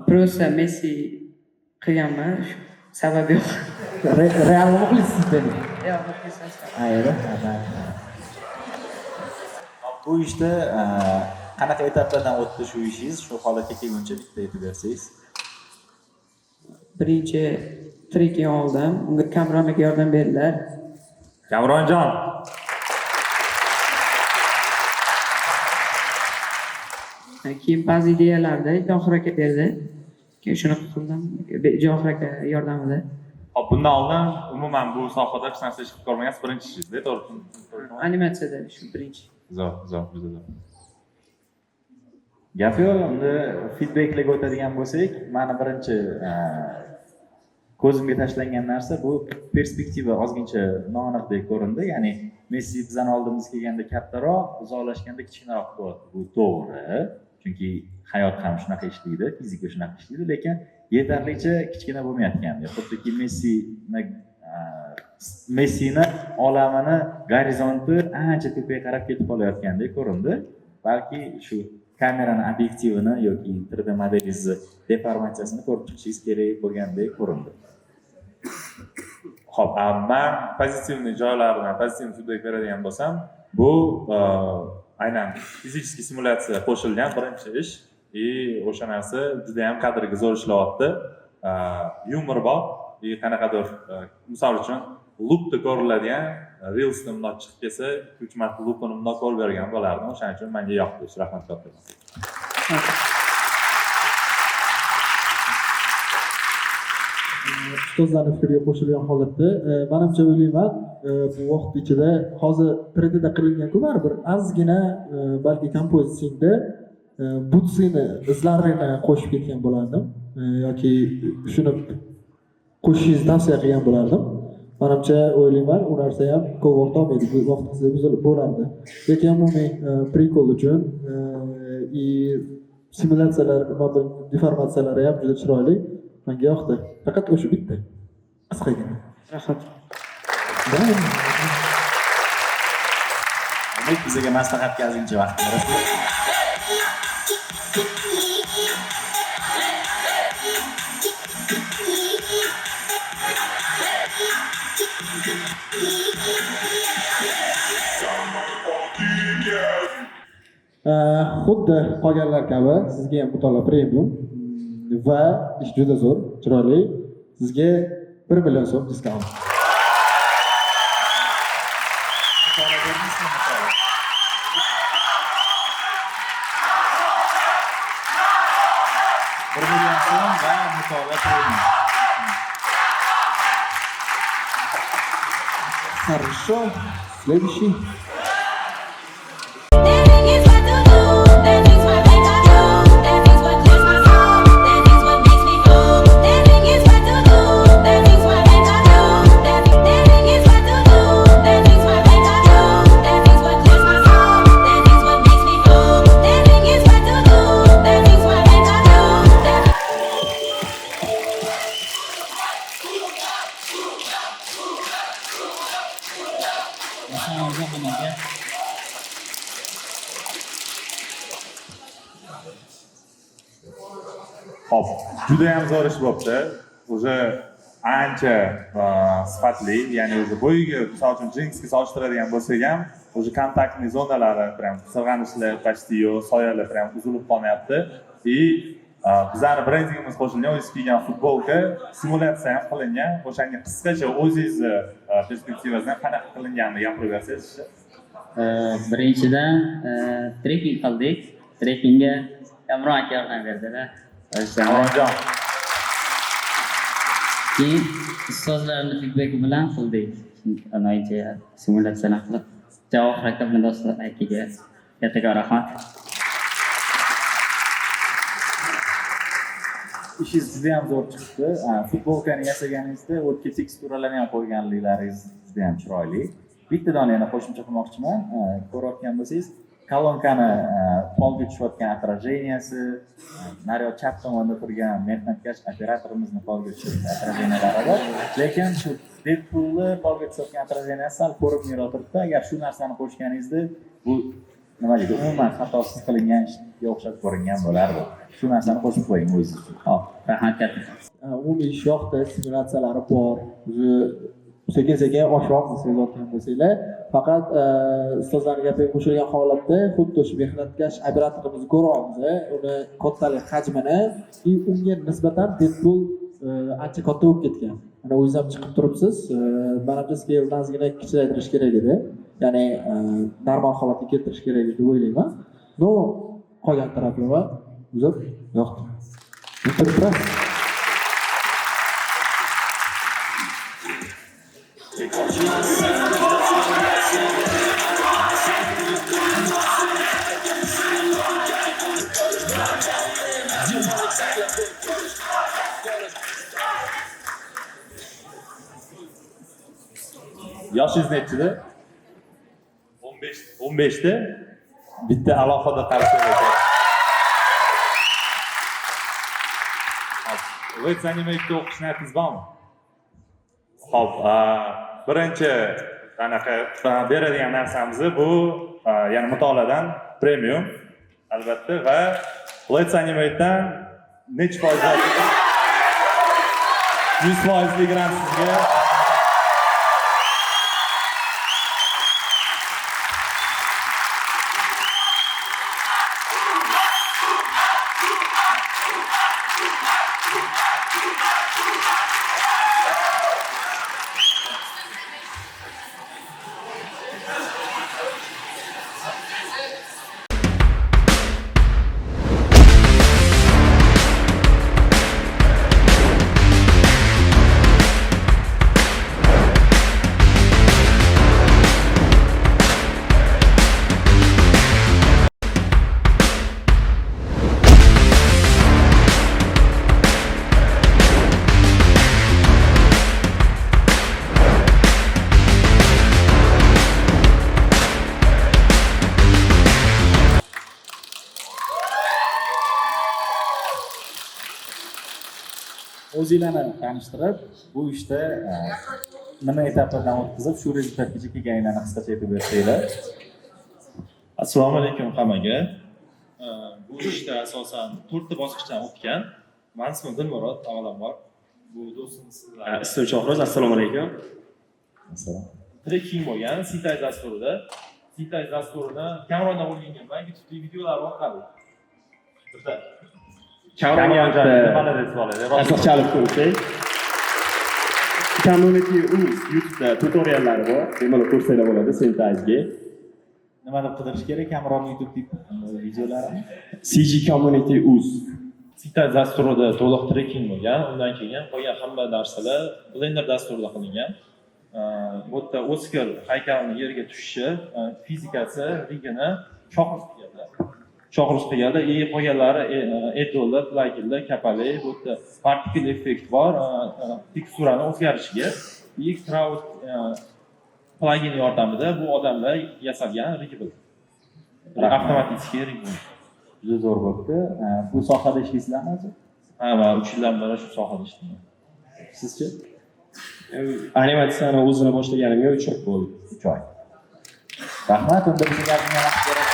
Просто Messi qilganman, sababi yo'q. Real muxlissiz dedi. Yo'q, muxlisman. Ayro. Bu ishda qanaqa etaplardan o'tdi shu ishingiz? Shu holatga kelguncha bitta aytib bersangiz. birinchi trekking oldim. Unga Kamronga yordam berdilar. Kamronjon, Keyin ba'zi ideyalarni Johir aka berdi. Keyin shuni qildim. Johir aka yordamida. hop bundan oldin umuman bu sohada hech narsa ish qilib ko'rmagansiz, birinchi ishingizda, to'g'rimi? Animatsiyada shu birinchi. Zo'r, juda zo'r. Gap yo'q, unda feedbacklarga o'tadigan bo'lsak, mani birinchi ko'zimga tashlangan narsa bu perspektiva ozgincha noaniqdek ko'rindi. Ya'ni Messi bizdan oldimizga kelganda kattaroq, uzoqlashganda kichkinaroq bo'lyapti. Bu to'g'ri, chunki hayot ham shunaqa ishlaydi, fizika shunaqa ishlaydi, lekin yetarlicha kichkina bo'lmayotgandi. Xuddiki Messini olamini gorizonti ancha tepaga qarab ketib qolayotgandek ko'rindi. Balki shu kamerani obyektivini yoki 3D modelingizni deformatsiyasini ko'rib chiqishingiz kerak bo'lgandek ko'rindi. Xo'p, men pozitivniy joylaridan pozitivniy feedback beradigan bo'lsam, bu aynan fizический simulyatsiya qo'shilgan birinchi ish. O'sha narsa juda ham kadrga zo'r ishlayapti. Yumor bor, qanaqadir misol uchun loopda ko'riladigan reelsda bundoq chiqib kelsa, 3 marta loopini bundoq ko'rib bergan bo'lardim. O'shaning uchun menga yoqdi. Rahmat katta. Ustozlarning fikriga qo'shilgan holatda menimcha o'ylayman, bu vaqt ichida hozir 3D da qilingan-ku baribir ozgina balki kompozitsiyangda butsini izlarini qo'shib ketgan bo'lardim yoki shuni qo'shishingizni tavsiya qilgan bo'lardim. Menimcha o'ylayman, u narsa ham ko'p vaqt olmaydi, bu vaqtingizni buzilib bo'lardi. Lekin umumiy prikol uchun simulyatsiyalar va deformatsiyalari ham juda chiroyli. Menga yoqdi. Faqat o'sha bitta. Qisqagina. Rahmat. Demak, bizga maslahatga ozgincha vaqt berasiz. Xuddi qolganlar kabi sizga ham mutolaa premium va ish juda zo'r, chiroyli. Sizga 1 million so'm diskaunt. Хорошо. Следующий. Hop, juda ham zo'r ish bo'libdi. O'zi ancha sifatli, ya'ni o'zi bo'yiga, misol uchun jinsga solishtiradigan bo'lsak ham, o'zi kontaktli zonalari ham sirg'anishlar почти yo'q, soyalar ham uzilib qolmayapti. Bizlarning brendingimiz qo'shilgan, o'zingiz kiygan futbolka simulyatsiya ham qilingan. O'shanga qisqacha o'zingizni perspektivangizdan qanaqa qilinganini gapirib bersangiz. Birinchidan trekking qildik. Trekkingga Kamron aka yordam berdilar. Kamronjon. Keyin ustozlarning feedback bilan qildik. Anoyicha simulyatsiyalar qilib, Javobir aka bilan do'stlar akaga katta rahmat. Ishingiz juda ham zo'r chiqdi. Futbolkani yasaganingizda o'tga teksturalarni ham qo'yganliklaringiz juda ham chiroyli. Bitta dona yana qo'shimcha qilmoqchiman. Ko'rayotgan bo'lsangiz, kolonkani polga tushayotgan отраженияsi, naryoq chap tomonda turgan mehnatkash operatorimizni polga tushayotgan отражениялari bor. Lekin shu Deadpoolni polga tushayotgan отраженияsi sal ko'rinmayroq turibdi. Agar shu narsani qo'shganingizda bu nima deydi, umuman xatosiz qilingan ishga o'xshab ko'ringan bo'lardi. Shu narsani qo'shib qo'ying o'zingiz uchun. Hop, rahmat katta. Umumiy ish yoqda, simulyatsiyalari bor. Sekin-sekin oshmoqni sezayotgan bo'lsanglar, faqat ustozlarning gapiga qo'shilgan holatda xuddi shu mehnatkash operatorimizni ko'ryapmiz, uni kattalik hajmini, unga nisbatan Deadpool ancha katta bo'lib ketgan. Mana o'zingiz ham chiqib turibsiz. Manimcha sizga ozgina kichraytirish kerak edi. Ya'ni normal holatga keltirish kerak edi deb o'ylayman. No, qolgan taraflama uzib yo'qdi. Bitirib Yoshingiz nechida? 15 da bitta alohida qarshi ekan. Voy, zanimaydi o'qish niyatingiz bormi? Xo'p, birinchi anaqa beradigan narsamiz bu ya'ni mutolaadan premium albatta va Let's Animate'dan necha foiz 100% grant sizga. O'zinglarni tanishtirib, bu ishda nima etaplardan o'tkazib, shu rezultatgacha kelganinglarni qisqacha aytib bersanglar. Assalomu alaykum hammaga. Bu ishda asosan 4 ta bosqichdan o'tgan. Men ismim Dilmurod, avvalambor. Bu do'stimiz sizlar. Ismim Shohroz, assalomu alaykum. Assalom. Trekking bo'lgan Sintay dasturida. Sintay dasturini kameradan o'rganganman, YouTube'da videolar orqali. Qiziqchalik ko'rsak. Community Uz YouTube'da tutoriallari bor. Bemalol ko'rsanglar bo'ladi Sintay'ga. Nima deb qidirish kerak? Kamron YouTube videolarini. CG Community Uz. Sintay dasturida to'liq trekking bo'lgan. Undan keyin qolgan hamma narsalar Blender dasturida qilingan. Bu yerda Oskar haykalining yerga tushishi, fizikasi, rigini cho'qirish qilgan. Cho'qirish qilganda, qolganlari edollar, pluginlar, kapali, bu yerda particle effect bor, teksturani o'zgarishiga. Crowd plugin yordamida bu odamlar yasalgan rigble. Avtomatik rigble. Juda zo'r bo'libdi. Bu sohada ishlaysizlarmi hozir? Ha, men 3 yildan beri shu sohada ishlayman. Sizchi? Animatsiyani o'zini boshlaganimga 3 oy bo'ldi. 3 oy. Rahmat, unda bizga gapirgan vaqt kerak.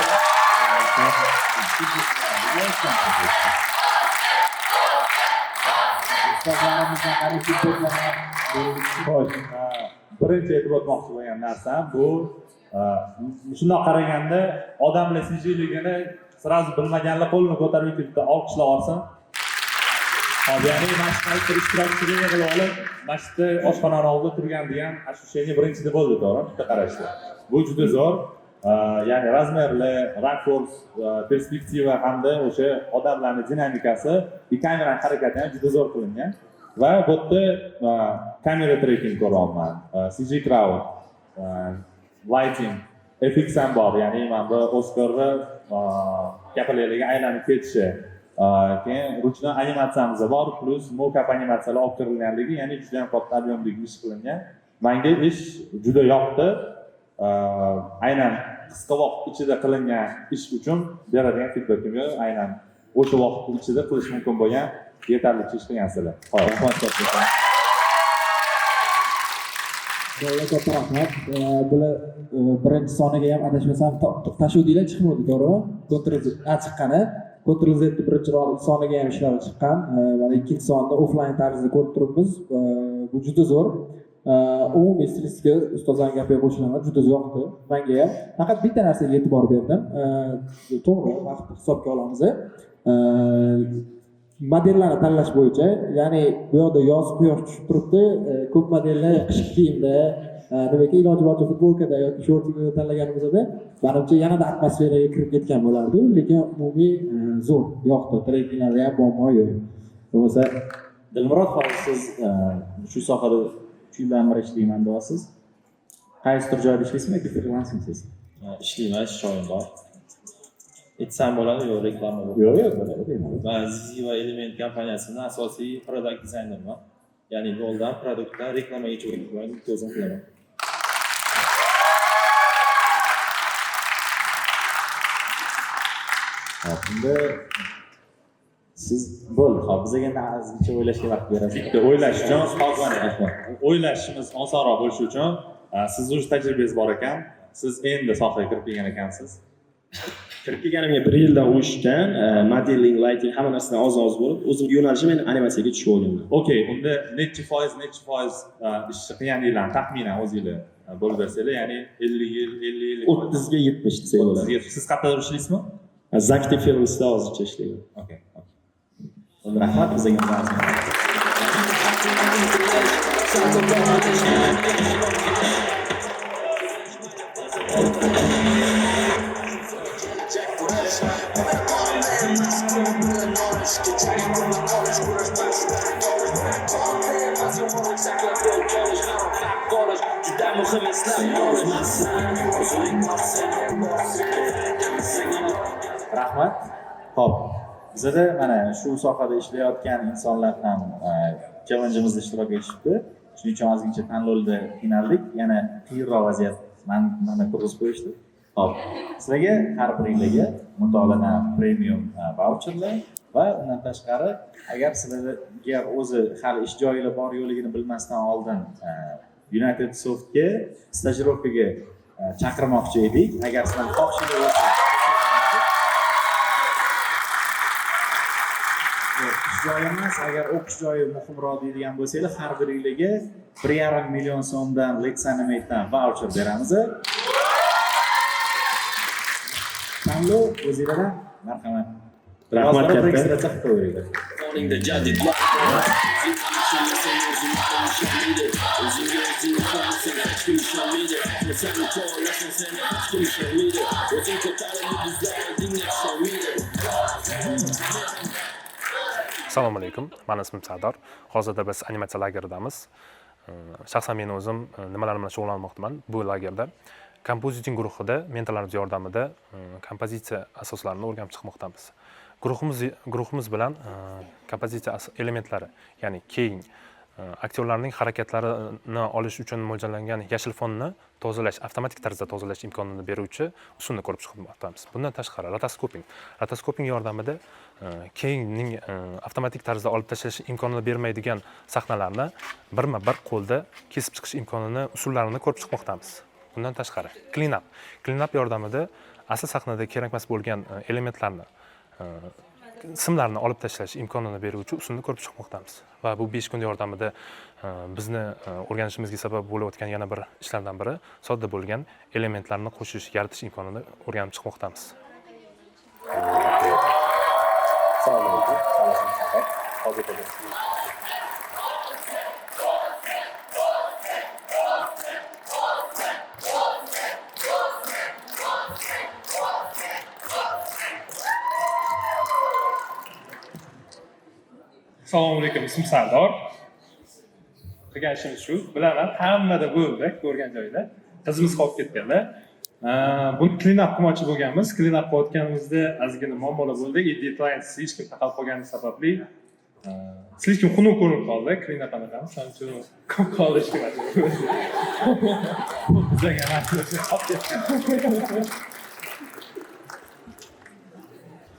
Birinchi aytib o'tmoqchi bo'lgan narsam bu shundoq qaraganda odamlar CG'ligini sразу bilmaganlar qo'lini ko'tarib bitta olqishlab olsin. Ya'ni mashqda ishtirokchiga yig'ilib olib, mashqda oshxonani oldida turganda ham ощущение birinchida bo'ldi, to'g'ri? Bitta qarashda. Bu juda zo'r. Ya'ni razmerli, rakurs, perspektiva hamda o'sha odamlarning dinamikasi, kameraning harakati ham juda zo'r qilingan. Va bu yerda kamera tracking ko'ryapman. CG crowd, lighting, FX ham bor. Ya'ni mana bu Oscarni kapalariga aylanib ketishi. Keyin ruchna animatsiyamiz bor, plus mocap animatsiyalar olib kirilganligi, ya'ni juda ham katta ob'yomdagi ish qilingan. Menga ish juda yoqdi. Aynan qisqa vaqt ichida qilingan ish uchun beradigan feedbackimga aynan o'sha vaqt ichida qilish mumkin bo'lgan yetarlicha ish qilgansizlar. Rahmat katta. Bolalar katta rahmat. Bular birinchi soniga ham adashmasam tashuvdinglar chiqmadi, to'g'rimi? Ctrl-Z chiqqani. Ctrl-Z birinchi soniga ham ishlab chiqqan. Mana ikkinchi sonda offline tarzda ko'rib turibmiz. Bu juda zo'r. Umumiy stilistika ustozlarning gapiga qo'shilaman, juda yoqdi menga ham. Faqat bitta narsaga e'tibor berdim. To'g'ri, vaqtni hisobga olamiz. modellarni tanlash bo'yicha, ya'ni bu yoqda yoz quyosh tushib turibdi, ko'p modellar qishki kiyimda, demak iloji boricha futbolkada yoki shortingda tanlaganimizda menimcha yanada atmosferaga kirib ketgan bo'lardi, lekin umumiy zo'r, yoqdi, trekkinglarda ham muammo yo'q. Bo'lmasa Dilmurod hozir siz shu sohada 3 yildan beri ishlayman deyapsiz. Qaysi tur joyda ishlaysizmi yoki frilansingsiz? Ishlayman, ish joyim bor. Aytsam bo'ladi, yo'q reklama yo'q. Yo'q, bo'ladi. Men Ziva Element kompaniyasining asosiy product dizaynerman. Ya'ni yo'ldan produktdan reklamaga chiqarib o'zim qilaman. Endi siz bo'ldi, hop bizga endi ozgincha o'ylashga vaqt berasiz. Bitta o'ylash uchun o'ylashimiz osonroq bo'lishi uchun sizni o'z tajribangiz bor ekan, siz endi sohaga kirib kelgan ekansiz. Kirib kelganimga 1 yildan oshgan, modeling, lighting hamma narsadan oz bo'lib, o'zim yo'nalishim men animatsiyaga tushib olganman. Okey, unda necha foiz ishni qilganinglarni taxminan o'zingizlar bo'lib bersanglar, ya'ni 50 yil, 30 ga 70 desak bo'ladi. Siz qayerda ishlaysizmi? Zakti Films'da hozircha ishlayman. Okey. Rahmat bizga nazarsiz. Rahmat. Xo'p, bizda mana shu sohada ishlayotgan insonlar ham challenge'imizda ishtirok etishibdi. Shuning uchun ozgincha tanlovda qiynaldik. Yana qiyinroq vaziyat mana turg'izib qo'yishdi. Xo'p, sizlarga har biringlarga mutolaadan premium voucherlar va undan tashqari agar sizlarga o'zi hali ish joyinglar bor yo'qligini bilmasdan oldin United Softga stajirovkaga chaqirmoqchi edik. Agar sizlar xohishingiz bo'lsa ish joyi emas, agar o'qish joyi muhimroq deydigan bo'lsanglar, har biringlarga 1,5 million so'mdan Let's Animate'dan voucher beramiz. Tanlov o'zingizlardan marhamat. Rahmat katta. Registratsiya qilib qo'yinglar. Assalomu alaykum. Meni ismim Sardor. Hozirda biz animatsiya lageridamiz. Shaxsan men o'zim nimalar bilan shug'ullanmoqdaman bu lagerda. Kompoziting guruhida mentorlarimiz yordamida kompozitsiya asoslarini o'rganib chiqmoqdamiz. Guruhimiz bilan kompozitsiya elementlari, ya'ni keying, aktyorlarning harakatlarini olish uchun mo'ljallangan yashil fonni tozalash, avtomatik tarzda tozalash imkonini beruvchi usulni ko'rib chiqmoqdamiz. Bundan tashqari rotoskoping yordamida keyingning avtomatik tarzda olib tashlash imkonini bermaydigan sahnalarni birma-bir qo'lda kesib chiqish imkonini, usullarini ko'rib chiqmoqdamiz. Bundan tashqari clean up yordamida asl sahnada kerak emas bo'lgan elementlarni, simlarni olib tashlash imkonini beruvchi usulni ko'rib chiqmoqdamiz. Va bu 5 kun yordamida bizni o'rganishimizga sabab bo'layotgan yana bir ishlardan biri sodda bo'lgan elementlarni qo'shish, yaratish imkonini o'rganib chiqmoqdamiz. Assalomu alaykum, ismim Sardor. Qilgan ishimiz shu. Bilaman, hammada bo'ldi, ko'rgan joyda. Qizimiz qolib ketganlar. Buni clean up qilmoqchi bo'lganmiz. Clean up qilayotganimizda ozgina muammolar bo'ldi. Deadline hech kim taqalib qolgani sababli слишком xunuk ko'rinib qoldi. Clean up qilamiz. Shuning uchun ko'p qolish kerak. Bizga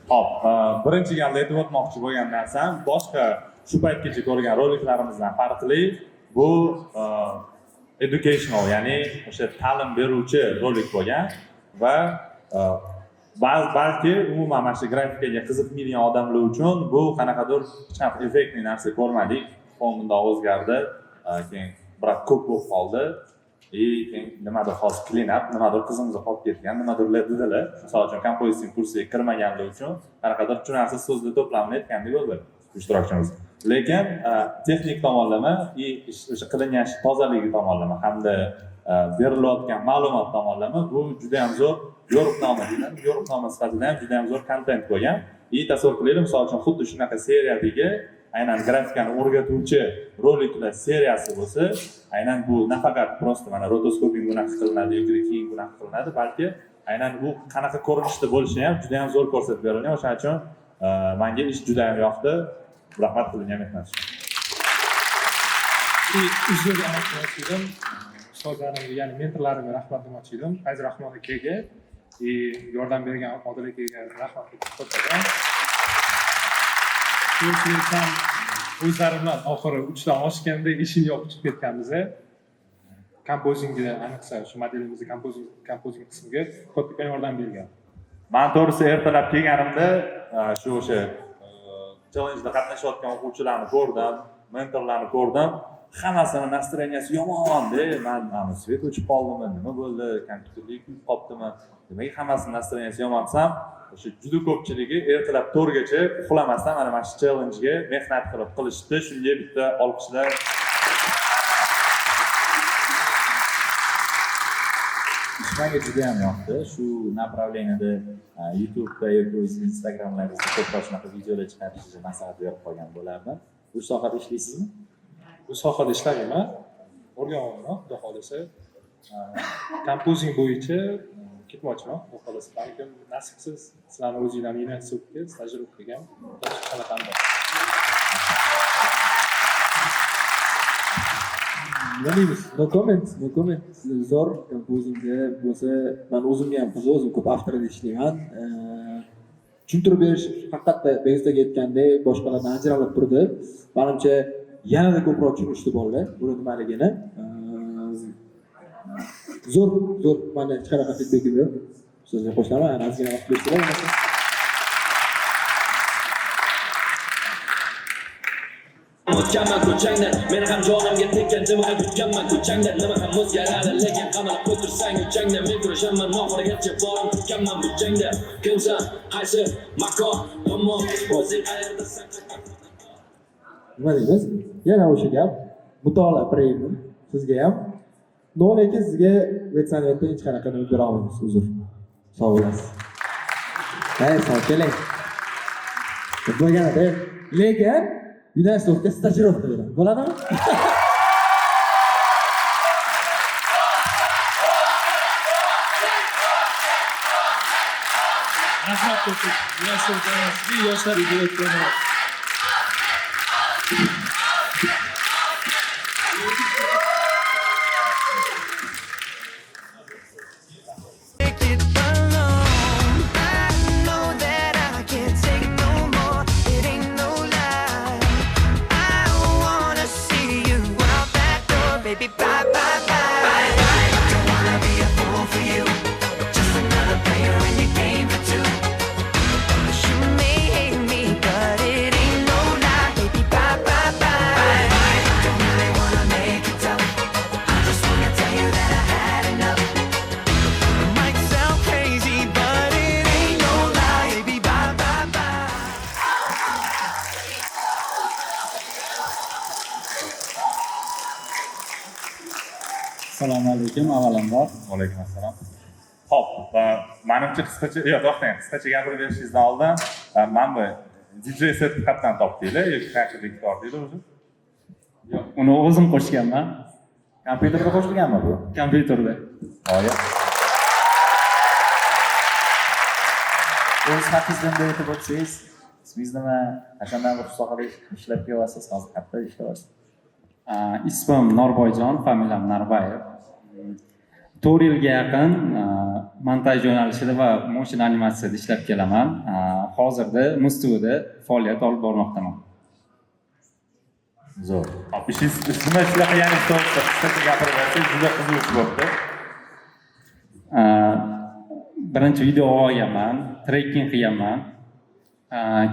Hop, birinchi galda aytib o'tmoqchi bo'lgan narsam, boshqa shu paytgacha ko'rgan roliklarimizdan farqli, bu educational, ya'ni o'sha ta'lim beruvchi rolik bo'lgan va balki umuman mana shu grafikaga qiziqmaydigan odamlar uchun bu qanaqadir hech qanaqa effektli narsa ko'rmadik. Fon bundoq o'zgardi, keyin biroq ko'p bo'lib qoldi. Keyin nimadir hozir clean up, nimadir qizimiz qolib ketgan, nimadir dedilar. Misol uchun kompozitsiya kursiga kirmaganlar uchun qanaqadir tushunarsiz so'zni to'plamini aytgandek bo'ldi. ishtirokchimiz. Lekin texnik tomonlama o'sha qilingan ish tozaligi tomonlama hamda berilayotgan ma'lumot tomonlama bu juda ham zo'r yo'riqnoma deyiladi. Yo'riqnoma sifatida ham juda ham zo'r kontent bo'lgan. Tasavvur qilaylik, misol uchun xuddi shunaqa seriyadagi aynan grafikani o'rgatuvchi roliklar seriyasi bo'lsa, aynan bu nafaqat prosta mana rotoskoping bunaqa qilinadi yoki keyin bunaqa qilinadi, balki aynan bu qanaqa ko'rinishda bo'lishi ham juda ham zo'r ko'rsatib berilgan. O'shaning uchun menga ish juda ham yoqdi. Rahmat qilingan mehnat uchun. Uzrga rahmat edim. Ustozlarimga, ya'ni mentorlarimga rahmat demoqchi edim. Fayz Rahmon akaga, yordam bergan Odil akaga rahmat aytaman. Keyin o'zlarimdan oxiri 3 dan oshganda ishim yo'q chiqib ketganmiz. Kompozingga, ayniqsa shu modelimizni kompozing qismiga katta yordam bergan. Men to'g'risi ertalab kelganimda o'sha challenge-da qatnashayotgan o'quvchilarni ko'rdim, mentorlarni ko'rdim. Hammasini настроенияsi yomon-da. Men svet o'chib qoldimi, nima bo'ldi, kompyuterlik kuyib qolibdimi? Demak, hammasini настроенияsi yomon desam, o'sha juda ko'pchiligi ertalab 4 gacha uxlamasdan mana shu challenge-ga mehnat qilib qilishdi. Shunga bitta olqishlar. Menga juda ham yoqdi. Shu направленияda YouTube'da yoki Instagram'laringizda ko'proq shunaqa videolar chiqarishga maslahat berib qolgan bo'lardim. Bu sohada ishlaysizmi? Bu sohada ishlamayman. O'rganyapman, xudo xolisa. Kompozing bo'yicha ketmoqchiman. Xudo xolisa, balkim nasibsiz sizlarning o'zingizlarning institutga stajirovkaga ham qanaqandir. Nima deymiz? No comment. Zo'r kompozingda bo'lsa, men o'zimga ham o'zim ko'p avtorda ishlayman. Tushuntirib berish haqiqatda Begizdaga aytgandek boshqalardan ajralib turdi. Menimcha yanada ko'proq tushunishdi bolalar buni nimaligini. Zo'r mana hech qanaqa feedback yo'q. Sizga qo'shilaman, ozgina vaqt bersanglar. O'tganman ko'changda, meni ham jonimga tekkan jimg'a kutganman ko'changda. Nima ham o'zgaradi, lekin qamalib o'tirsang o'changda. Men kurashaman oxirigacha borim kutganman bu jangda. Kimsan, qaysi makon, ammo o'zing qayerdasan? Nima deymiz? Yana o'sha gap, mutolaa premium sizga ham. Lekin sizga litsenziyadan hech qanaqa nima bera olmaymiz, uzr. Sog' bo'lasiz. Sog' keling. Bo'lganida, lekin Yunanistonga stajirovka beradi. Bo'ladimi? Rahmat ko'p. Yunanistonga yoshlar ijrochilari. Assalomu alaykum avvalambor. Va alaykum assalom. Xo'p, menimcha qisqacha gapirib berishingizdan oldin men bu DJ sertifikatdan topdinglar yoki qayerda topdinglar o'zi? Yo'q, uni o'zim qo'shganman. Kompyuterga qo'shilganmi bu? Kompyuterda. G'oyat. O'z haqingizdan aytib o'tsangiz, ismingiz nima? Qachondan bir sohada ishlab kelyapsiz? Hozir qayerda ishlayapsiz? Ismim Norboyjon, familiyam Narbayev. 4 yilga yaqin montaj yo'nalishida va motion animatsiyada ishlab kelaman. Hozirda Mustuvda faoliyat olib bormoqdaman. Zo'r. Hop, ishingiz nima ishlab ya'ni qisqacha gapirib bersangiz juda qiziq bo'libdi. Birinchi video olganman, trekking qilganman.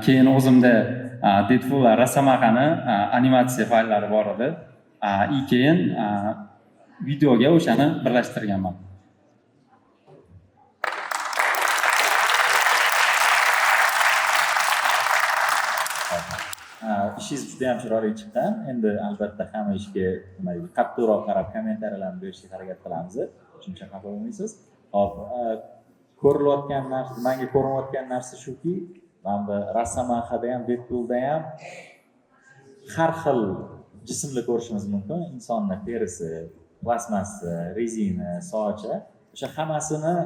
Keyin o'zimda Deadpool va Rosamaqani animatsiya fayllari bor edi. Keyin videoga o'shani birlashtirganman. ishingiz juda ham chiroyli chiqqan. Endi albatta hamma ishga qattiqroq qarab kommentariyalarni berishga harakat qilamiz. Shuncha xafa bo'lmaysiz. Hop, ko'rilayotgan narsa, menga ko'rinayotgan narsa shuki, mana bu Rosomahada ham, Deadpoolda ham har xil jismni ko'rishimiz mumkin. Insonning terisi, plastmassa, rezina, sochi, o'sha hammasini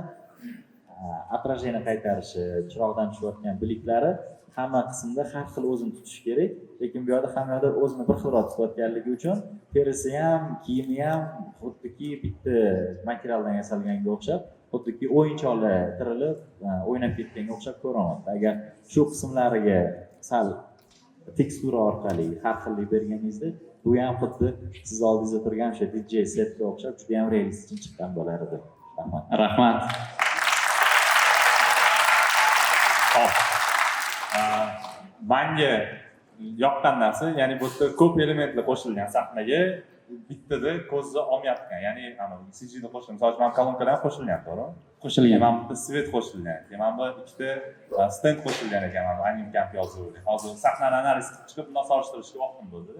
отражение qaytarishi, chiroqdan tushayotgan biliklari hamma qismda har xil o'zini tutish kerak. Lekin bu yerda hamma yoqda o'zini bir xilroq tutayotganligi uchun terisi ham, kiyimi ham xuddiki bitta materialdan yasalganga o'xshab, xuddiki o'yinchoqlar tirilib, o'ynab ketganga o'xshab ko'rinyapti. Agar shu qismlariga sal tekstura orqali har xillik berganingizda, bu ham xuddi siz oldingizda turgan o'sha DJ setga o'xshab juda ham realistik chiqqan bo'lar edi. Rahmat. Rahmat. Hop. Menga yoqqan narsa, ya'ni bu yerda ko'p elementlar qo'shilgan sahnaga bittada ko'zni olmayotgan. Ya'ni CG'da qo'shilgan. Misol uchun kolonkalar ham qo'shilgan, to'g'rimi? Qo'shilgan. Mana bu svet qo'shilgan. Mana bu ikkita stend qo'shilgan ekan, mana bu anime kamp yozuvi. Hozir sahnani analiz qilib chiqib, bundan solishtirishga vaqtim bo'ldi.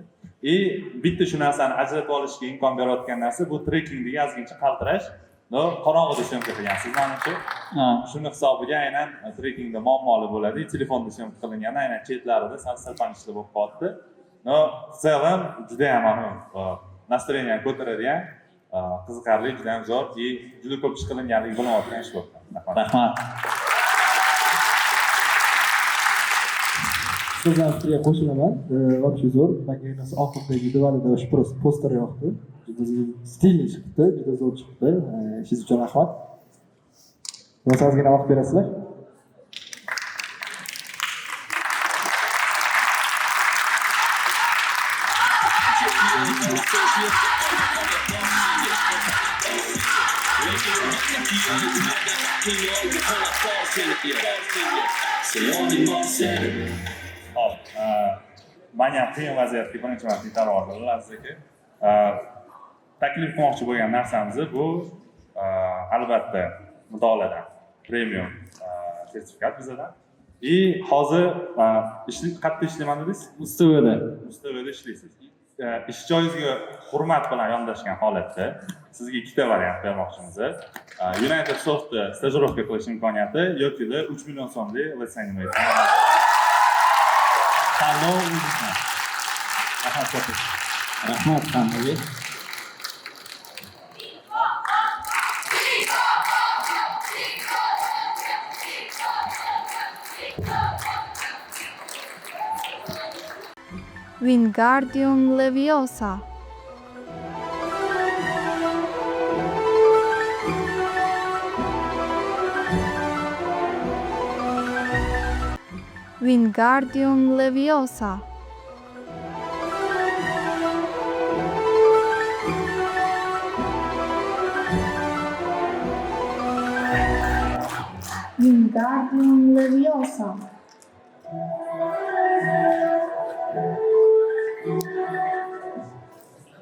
Bitta shu narsani ajratib olishga imkon berayotgan narsa bu trekkingda yozgincha qaltirash. No, qorong'ida syomka qilgansiz, menimcha. Shuni hisobiga aynan trekkingda muammoli bo'ladi. Telefonda syomka qilingan, aynan chetlarida sirpanishlar bo'lib qoldi. No, selam juda ham настроение ko'taradigan, qiziqarli, juda ham zo'r, juda ko'p ish qilinganligi bo'layotgan ish bo'ldi. Rahmat. Sizlarning fikriga qo'shilaman. Вообще zo'r. Menga ayniqsa oxirdagi divarida o'sha poster yoqdi. Juda stilli chiqdi, juda zo'r chiqdi. Ishingiz uchun rahmat. Bo'lsa ozgina vaqt berasizlar? Hop, men ham qiyin vaziyatga birinchi marta yetara oldim, Laziz aka. Taklif qilmoqchi bo'lgan narsamiz bu albatta mutolaadan premium sertifikat bizadan. Hozir qayerda ishlayman dedingiz? Ustivada. Ustivada ishlaysiz. Ish joyingizga hurmat bilan yondashgan holatda sizga ikkita variant bermoqchimiz. United Softda stajirovka qilish imkoniyati yoki 3 million so'mlik litsenziya. Tanlov o'zingizdan. Rahmat hammaga. Wingardium Leviosa. Wingardium Leviosa. Wingardium Leviosa.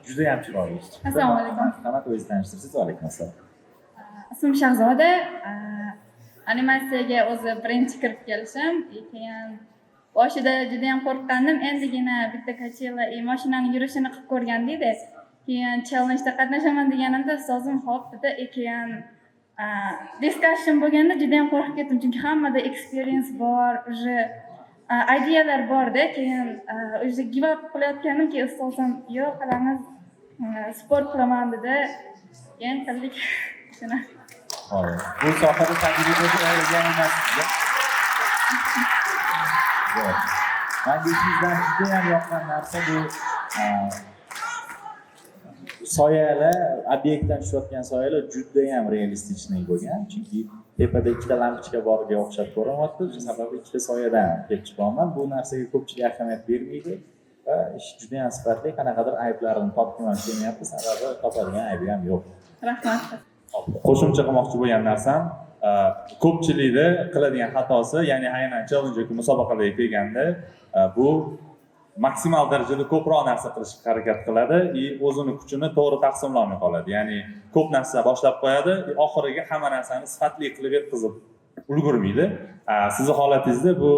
Juda ham chiroyli. Assalomu alaykum. Qanaqa o'zingizni tanishtirsangiz? Va alaykum assalom. Ismim Shahzoda. Animatsiyaga o'zi birinchi kirib kelishim, keyin boshida juda ham qo'rqqandim. Endigina bitta kachela mashinani yurishini qilib ko'rgandikda, keyin challenge-da qatnashaman deganimda ustozim hop dedi, keyin discussion bo'lganda juda ham qo'rqib ketdim, chunki hammada experience bor, уже ideyalar borda, keyin уже give up qilayotganim, keyin ustozim yo'q qilamiz, sport qilaman dedi. Keyin qildik. Shuni. Bu sohada tajriba bo'lgan emassizda. Menga ishingizdan juda ham yoqqan narsa bu soyalar, obyektdan tushayotgan soyalar juda ham realistik bo'lgan. Chunki tepada ikkita lampochka boriga o'xshab ko'rinyapti. Shu sababli ikkita soyadan kelib chiqyapman. Bu narsaga ko'pchilik ahamiyat bermaydi va ish juda ham sifatli. Qanaqadir ayblarini topib ham kelmayapti, sababi topadigan aybi ham yo'q. Rahmat. Qo'shimcha qilmoqchi bo'lgan narsam, ko'pchilikda qiladigan xatosi, ya'ni aynan challenge yoki musobaqalarga kelganda bu maksimal darajada ko'proq narsa qilishga harakat qiladi, o'zini kuchini to'g'ri taqsimlamay qoladi. Ya'ni ko'p narsa boshlab qo'yadi, oxiriga hamma narsani sifatli qilib yetkazib ulgurmaydi. Sizning holatingizda bu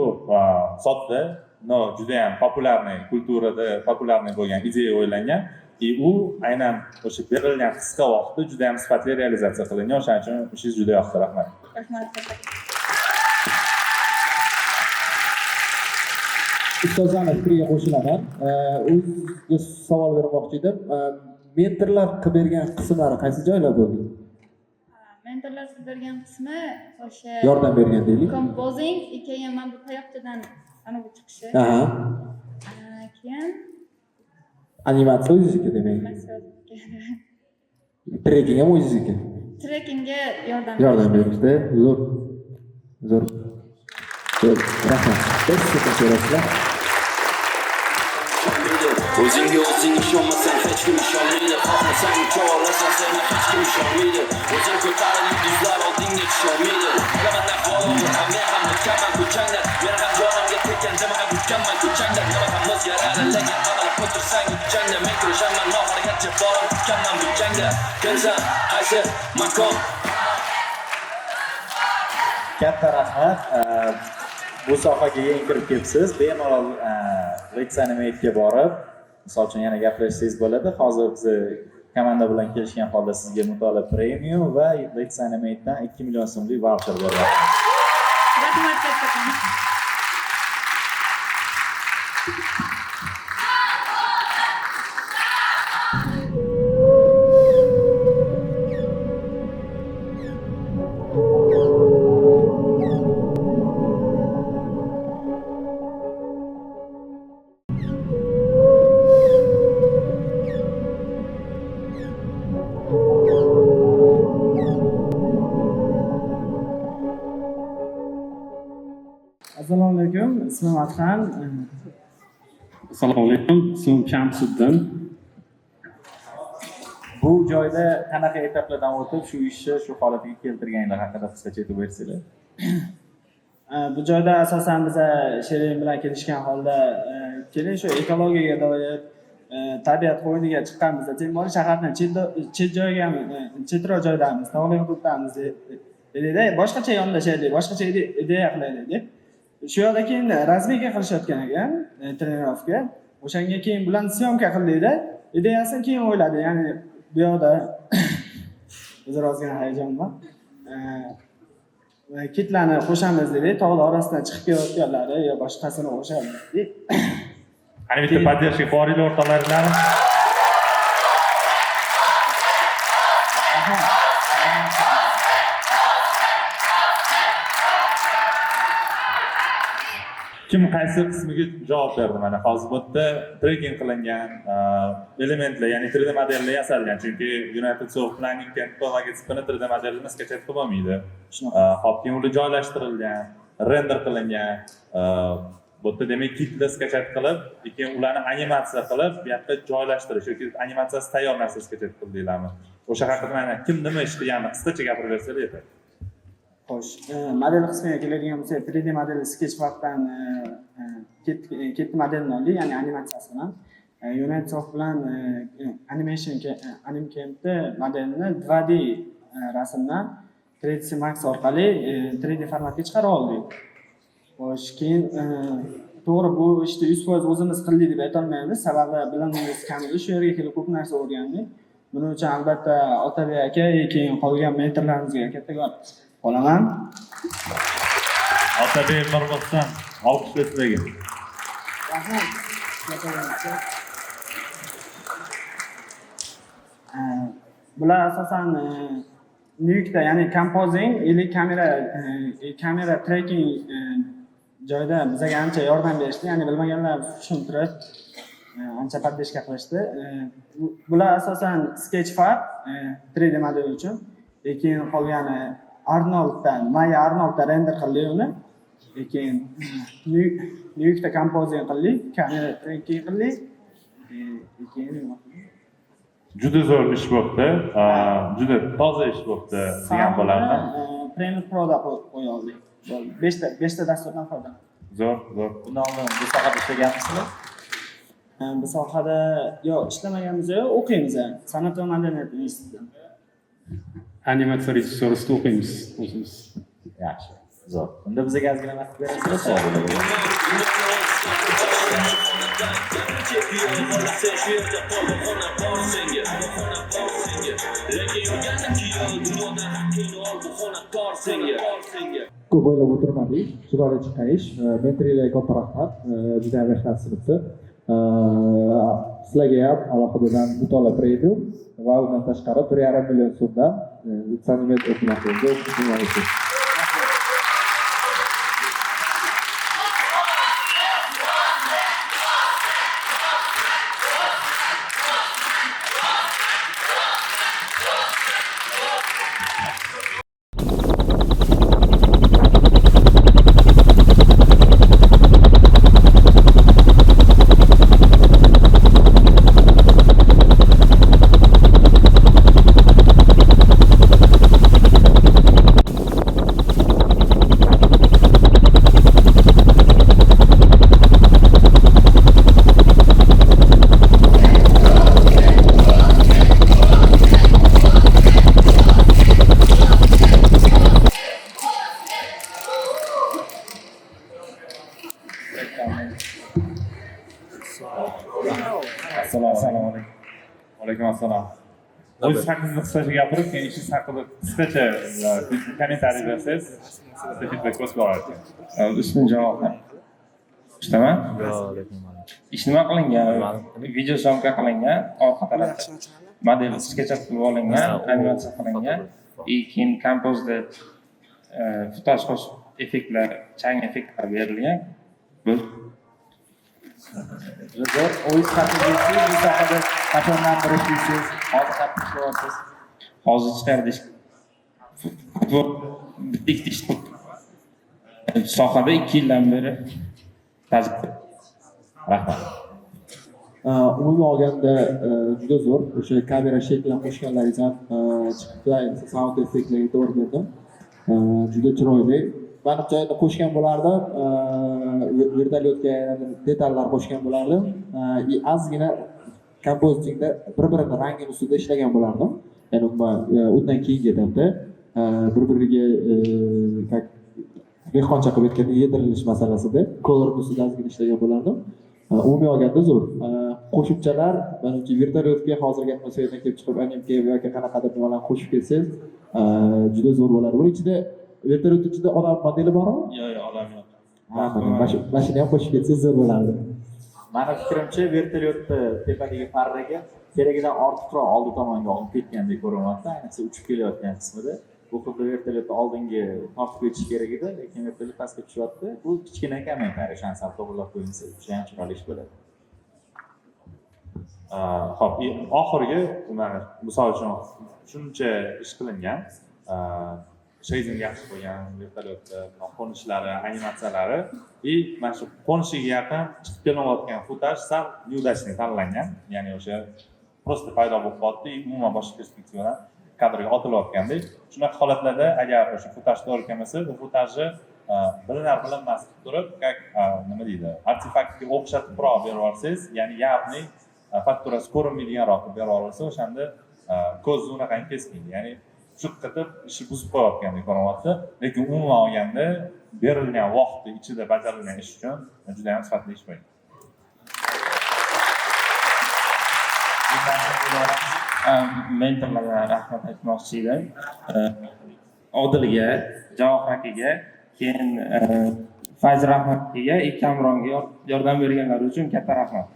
sodda, no juda ham populyarniy kulturada populyarniy bo'lgan ideya o'ylangan. U aynan o'sha berilgan qisqa vaqtda juda ham sifatli realizatsiya qilingan. O'shaning uchun ishingiz juda yoqdi. Rahmat. Rahmat. Ustozlarning fikriga qo'shilaman. O'zizga savol bermoqchi edim. Mentorlar qilib bergan qismlari qaysi joylar bo'ldi? Mentorlar qilib bergan qismi o'sha Yordam bergan deylik. composing, keyin mana bu tayoqchadan ana bu chiqishi. Aha. Keyin Animatsiya o'zizniki demak. Trekking ham o'zizniki. trekkingga Yordam berishdi. Zo'r. Zo'r. Rahmat. Biz sizga so'rashlar. O'zingga o'zing ishonmasang hech kim ishonmaydi. Xohlasang cho'g'lasan seni hech kim ishonmaydi. O'zing ko'tarib yulduzlar oldingga tusholmaydi. Bilaman ahvolim men ham o'tganman ko'changda. Men ham jonimga tekkan jamaga o'tganman ko'changda. Nima ham o'zgaradi lekin amal o'tirsang uchangda. Men kurashaman oxirigacha borim tutganman bu jangda. Kimsan qaysi makon? Katta rahmat. Bu sohaga yangi kirib kelibsiz. Bemalol Lex Animate'ga borib, misol uchun yana gaplashsangiz bo'ladi. Hozir biz komanda bilan kelishgan holda sizga Mutolaa Premium va Lex Animate'dan 2 million so'mlik voucher beryapmiz. Rahmat kattakon. Assalomu alaykum, ismim Adhan. Assalomu alaykum, ismim Shamsiddin. Bu joyda qanaqa etaplardan o'tib shu ishni shu holatiga keltirganlar haqida qisqacha aytib bersanglar. Bu joyda asosan biz Sherin bilan kelishgan holda keling shu ekologiyaga doir tabiat qo'yniga chiqqanmiz. Teng bor shahardan chet joyga ham chetroq joydamiz, tog'li hududdamiz dedida, boshqacha yondashaylik, boshqacha ideya qilaylik. Shu yoqda keyin razmega qilishayotgan ekan, trenirovka. O'shanga keyin bilan syomka qildikda, ideyasini keyin o'yladi. Ya'ni bu yoqda o'zaro ozgina hayajon bor. Kitlarni qo'shamiz dedik, tog'lar orasidan chiqib kelayotganlari yo boshqasini qo'shamiz dedik. Qani bitta поддержка boringlar o'rtoqlardan. Kim qaysi qismiga javob berdi? Mana hozir bu yerda tracking qilingan elementlar, ya'ni 3D modellar yasalgan. Chunki United Soft Planning Tempo logotipini 3D modelini sketch qilib bo'lmaydi. Hop, keyin ular joylashtirilgan, render qilingan. Bu yerda demak kitlar sketch qilib, keyin ularni animatsiya qilib, bu yerda joylashtirish yoki animatsiyasi tayyor narsa sketch qildinglarmi? O'sha haqida mana kim nima ish qilganini qisqacha gapirib bersangiz yetarli. Xo'sh, model qismiga keladigan bo'lsak, 3D model Sketchfab'dan kit modelni oldik, ya'ni animatsiyasini. United Soft bilan AnimCamp'da modelni 2D rasmdan 3D Max orqali 3D formatga chiqarib oldik. Xo'sh, keyin to'g'ri bu ishni 100% o'zimiz qildik deb aytolmaymiz, sababi bilimimiz kam edi. Shu yerga kelib ko'p narsa o'rgandik. Buning uchun albatta Otabek aka, keyin qolgan mentorlarimizga kattakon qolaman. Otabek Mirmuhsin, olqishlar sizlarga. Rahmat. Bular asosan Nuke'da, ya'ni composing, kamera tracking joyda bizga ancha yordam berishdi, ya'ni bilmaganlar tushuntirib ancha podдержка qilishdi. Bular asosan Sketchfab 3D model uchun, lekin qolgani Maya Arnoldda render qildik uni. Keyin Nuke'da composing qildik, kamera tracking qildik. Juda zo'r ish bo'ldi. Juda toza ish bo'ldi degan bo'lardi. Premiere Pro'da qo'ya oldik. 5 ta dasturdan foydalandik. Zo'r. Bundan oldin bu sohada ishlaganmisizlar? Bu sohada yo'q, ishlamaganmiz yo'q, o'qiymiz. San'at va madaniyat institutida. Animatsiya rejissyorligida o'qiymiz o'zimiz. Yaxshi. Zo'r. Unda bizga ozgina vaqt berasiz, sog' bo'ling. Ko'p o'ylab o'tirmadik, chiroyli chiqqan ish. Mentorlarga katta rahmat, juda ham mehnat sinibdi. Sizlarga ham alohida mutolaa premium va undan tashqari 1,5 million so'mdan sanometr o'qimoqda. Assalomu alaykum. Alaykum assalom. O'zingiz haqingizda qisqacha gapirib, keyin ishingiz haqida qisqacha kommentariy bersangiz, feedback o'sib boradi. Ismim Javohir. Ishdaman? Ish nima qilingan? Video syomka qilingan, orqa tarafda model sketchup qilib olingan, animatsiya qilingan, keyin kompozda futaj qo'shib effektlar, chang effektlar berilgan. Bu Zo'r. O'zingiz haqingizda bu sohada qachondan beri ishlaysiz? Hozir qanday ishlayapsiz? Hozir chiqardik. Sohada 2 yildan beri tajriba. Rahmat. Umuman olganda juda zo'r. O'sha kamera shaklan qo'shganlaringiz ham chiqibdi. Ayniqsa sound effektlarga to'g'ri berdim. Juda chiroyli. Manimcha qo'shgan bo'lardim. Vertolyotga detallar qo'shgan bo'lardim. Ozgina kompozitingda bir-birini rangini ustida ishlagan bo'lardim. Ya'ni undan keyingi etapda bir-biriga mehmoncha qilib aytganda yedirilish masalasida color ustida ozgina ishlagan bo'lardim. Umumiy olganda zo'r. Qo'shimchalar, menimcha vertolyotga hozirgi atmosferadan kelib chiqib animga yoki qanaqadir nimalarni qo'shib kelsangiz, juda zo'r bo'ladi. Buning ichida vertolyot ichida odam modeli bormi? Yo'q, odam yo'q. Mashina ham qo'shib ketsangiz zo'r bo'lardi. Mani fikrimcha, vertolyotni tepadagi parraga keragidan ortiqroq oldi tomonga olib ketgandek ko'rinyapti, ayniqsa uchib kelayotgan qismida. Bu xuddi vertolyotni oldinga tortib ketish kerak edi, lekin vertolyot pastga tushyapti. Bu kichkina kommentariy, o'shani sal to'g'rilab qo'yingsa, juda ham chiroyli ish bo'ladi. Xo'p, oxirgi mana misol uchun shuncha ish qilingan, sheyzing yaxshi qo'ygan vertolyotda qo'nishlari, animatsiyalari mana shu qo'nishiga yaqin chiqib kelayotgan futaj sal neudachniy tanlangan, ya'ni o'sha просто paydo bo'lib qoldi, umuman boshqa perspektivadan kadrga otilayotgandek. Shunaqa holatlarda agar o'sha futaj to'g'ri kelmasa, bu futajni bilinar-bilinmas turib, nima deydi, artefaktga o'xshatib birov berib yuborsangiz, ya'ni явный fakturasi ko'rinmaydiganroq berib yuborsa, o'shanda ko'z unaqangi kesmaydi. Ya'ni shu qitib ishni buzib qo'yayotgandek ko'rinyapti, lekin umuman olganda berilgan vaqt ichida bajarilgan ish uchun juda ham sifatli ish bo'lgan. Mentorlarga rahmat aytmoqchi edim. Odilga, Javohir akaga, keyin Fayz Rahmat akaga, Kamronga yordam berganlari uchun katta rahmat.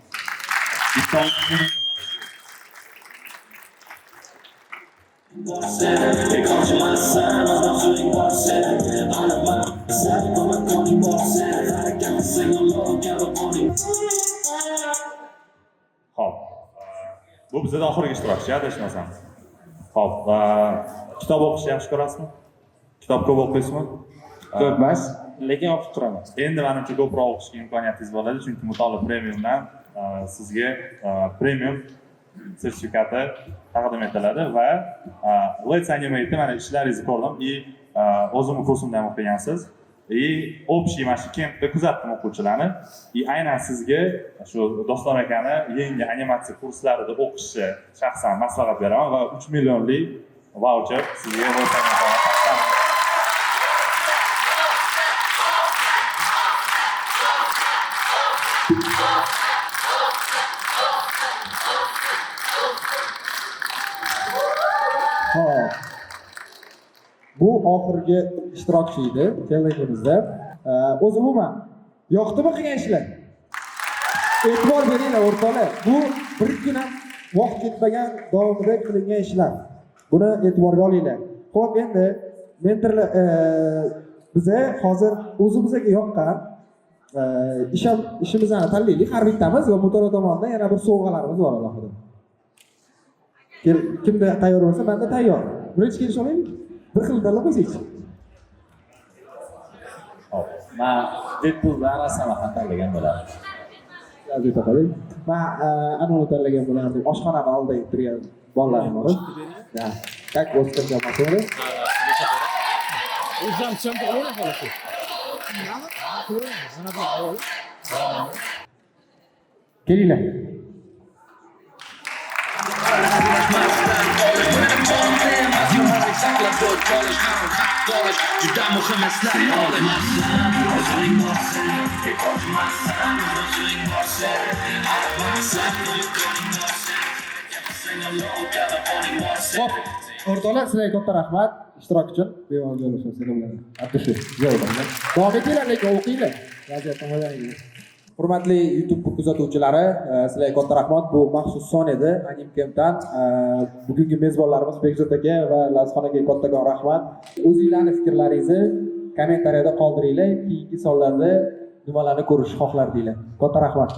Xo'p. Bu bizda oxirgi ishtirokchi, adashmasam. Xo'p, kitob o'qishni yaxshi ko'rasizmi? Kitob ko'p o'qiysizmi? Ko'p emas, lekin o'qib turaman. Endi menimcha ko'proq o'qishga imkoniyatingiz bo'ladi, chunki Mutolaa Premiumdan sizga premium sertifikati taqdim etiladi va Let's Animate mana ishlaringizni ko'rdim. O'zimni kursimda ham o'qigansiz. Общий mana shu kempda kuzatdim o'quvchilarni. Aynan sizga shu Doston akani yangi animatsiya kurslarida o'qishni shaxsan maslahat beraman va 3 millionlik voucher sizga Hop. Bu oxirgi ishtirokchi edi challengeimizda. O'zi umuman yoqdimi qilgan ishlar? E'tibor beringlar o'rtoqlar. Bu bir kun ham vaqt ketmagan davomida qilingan ishlar. Buni e'tiborga olinglar. Xo'p, endi mentorlar biza hozir o'zimizga yoqqan ishimizni tanlaylik har bittamiz va mutolaa tomonidan yana bir sovg'alarimiz bor alohida. Kimda tayyor bo'lsa, menda tayyor. Birinchi kelish olaylik. Bir xil tanlab qo'ysak. Hop. Men Deadpool bilan Rasamaxon tanlagan bo'lardim. Yozib taqaling. Men anavni tanlagan bo'lardim. Oshxonani oldida turgan bolalarimiz bor. Ya, tak o'sgan jamoasi. O'zim chempion bo'la qolasiz. Kelinglar. Juda muhim eslar Hop, o'rtoqlar, sizlarga katta rahmat ishtirok uchun. Bemalol joylashasizlar. Abdushukur, jo'raman. Davom etinglar, lekin o'qinglar. Vaziyatdan foydalaning. Hurmatli YouTube kuzatuvchilari, sizlarga katta rahmat. Bu maxsus son edi Animcampdan. Bugungi mezbonlarimiz Bekzod aka va Lazxon akaga kattakon rahmat. O'zingizlarning fikrlaringizni kommentariyada qoldiringlar. Keyingi sonlarda nimalarni ko'rish xohlardinglar. Katta rahmat.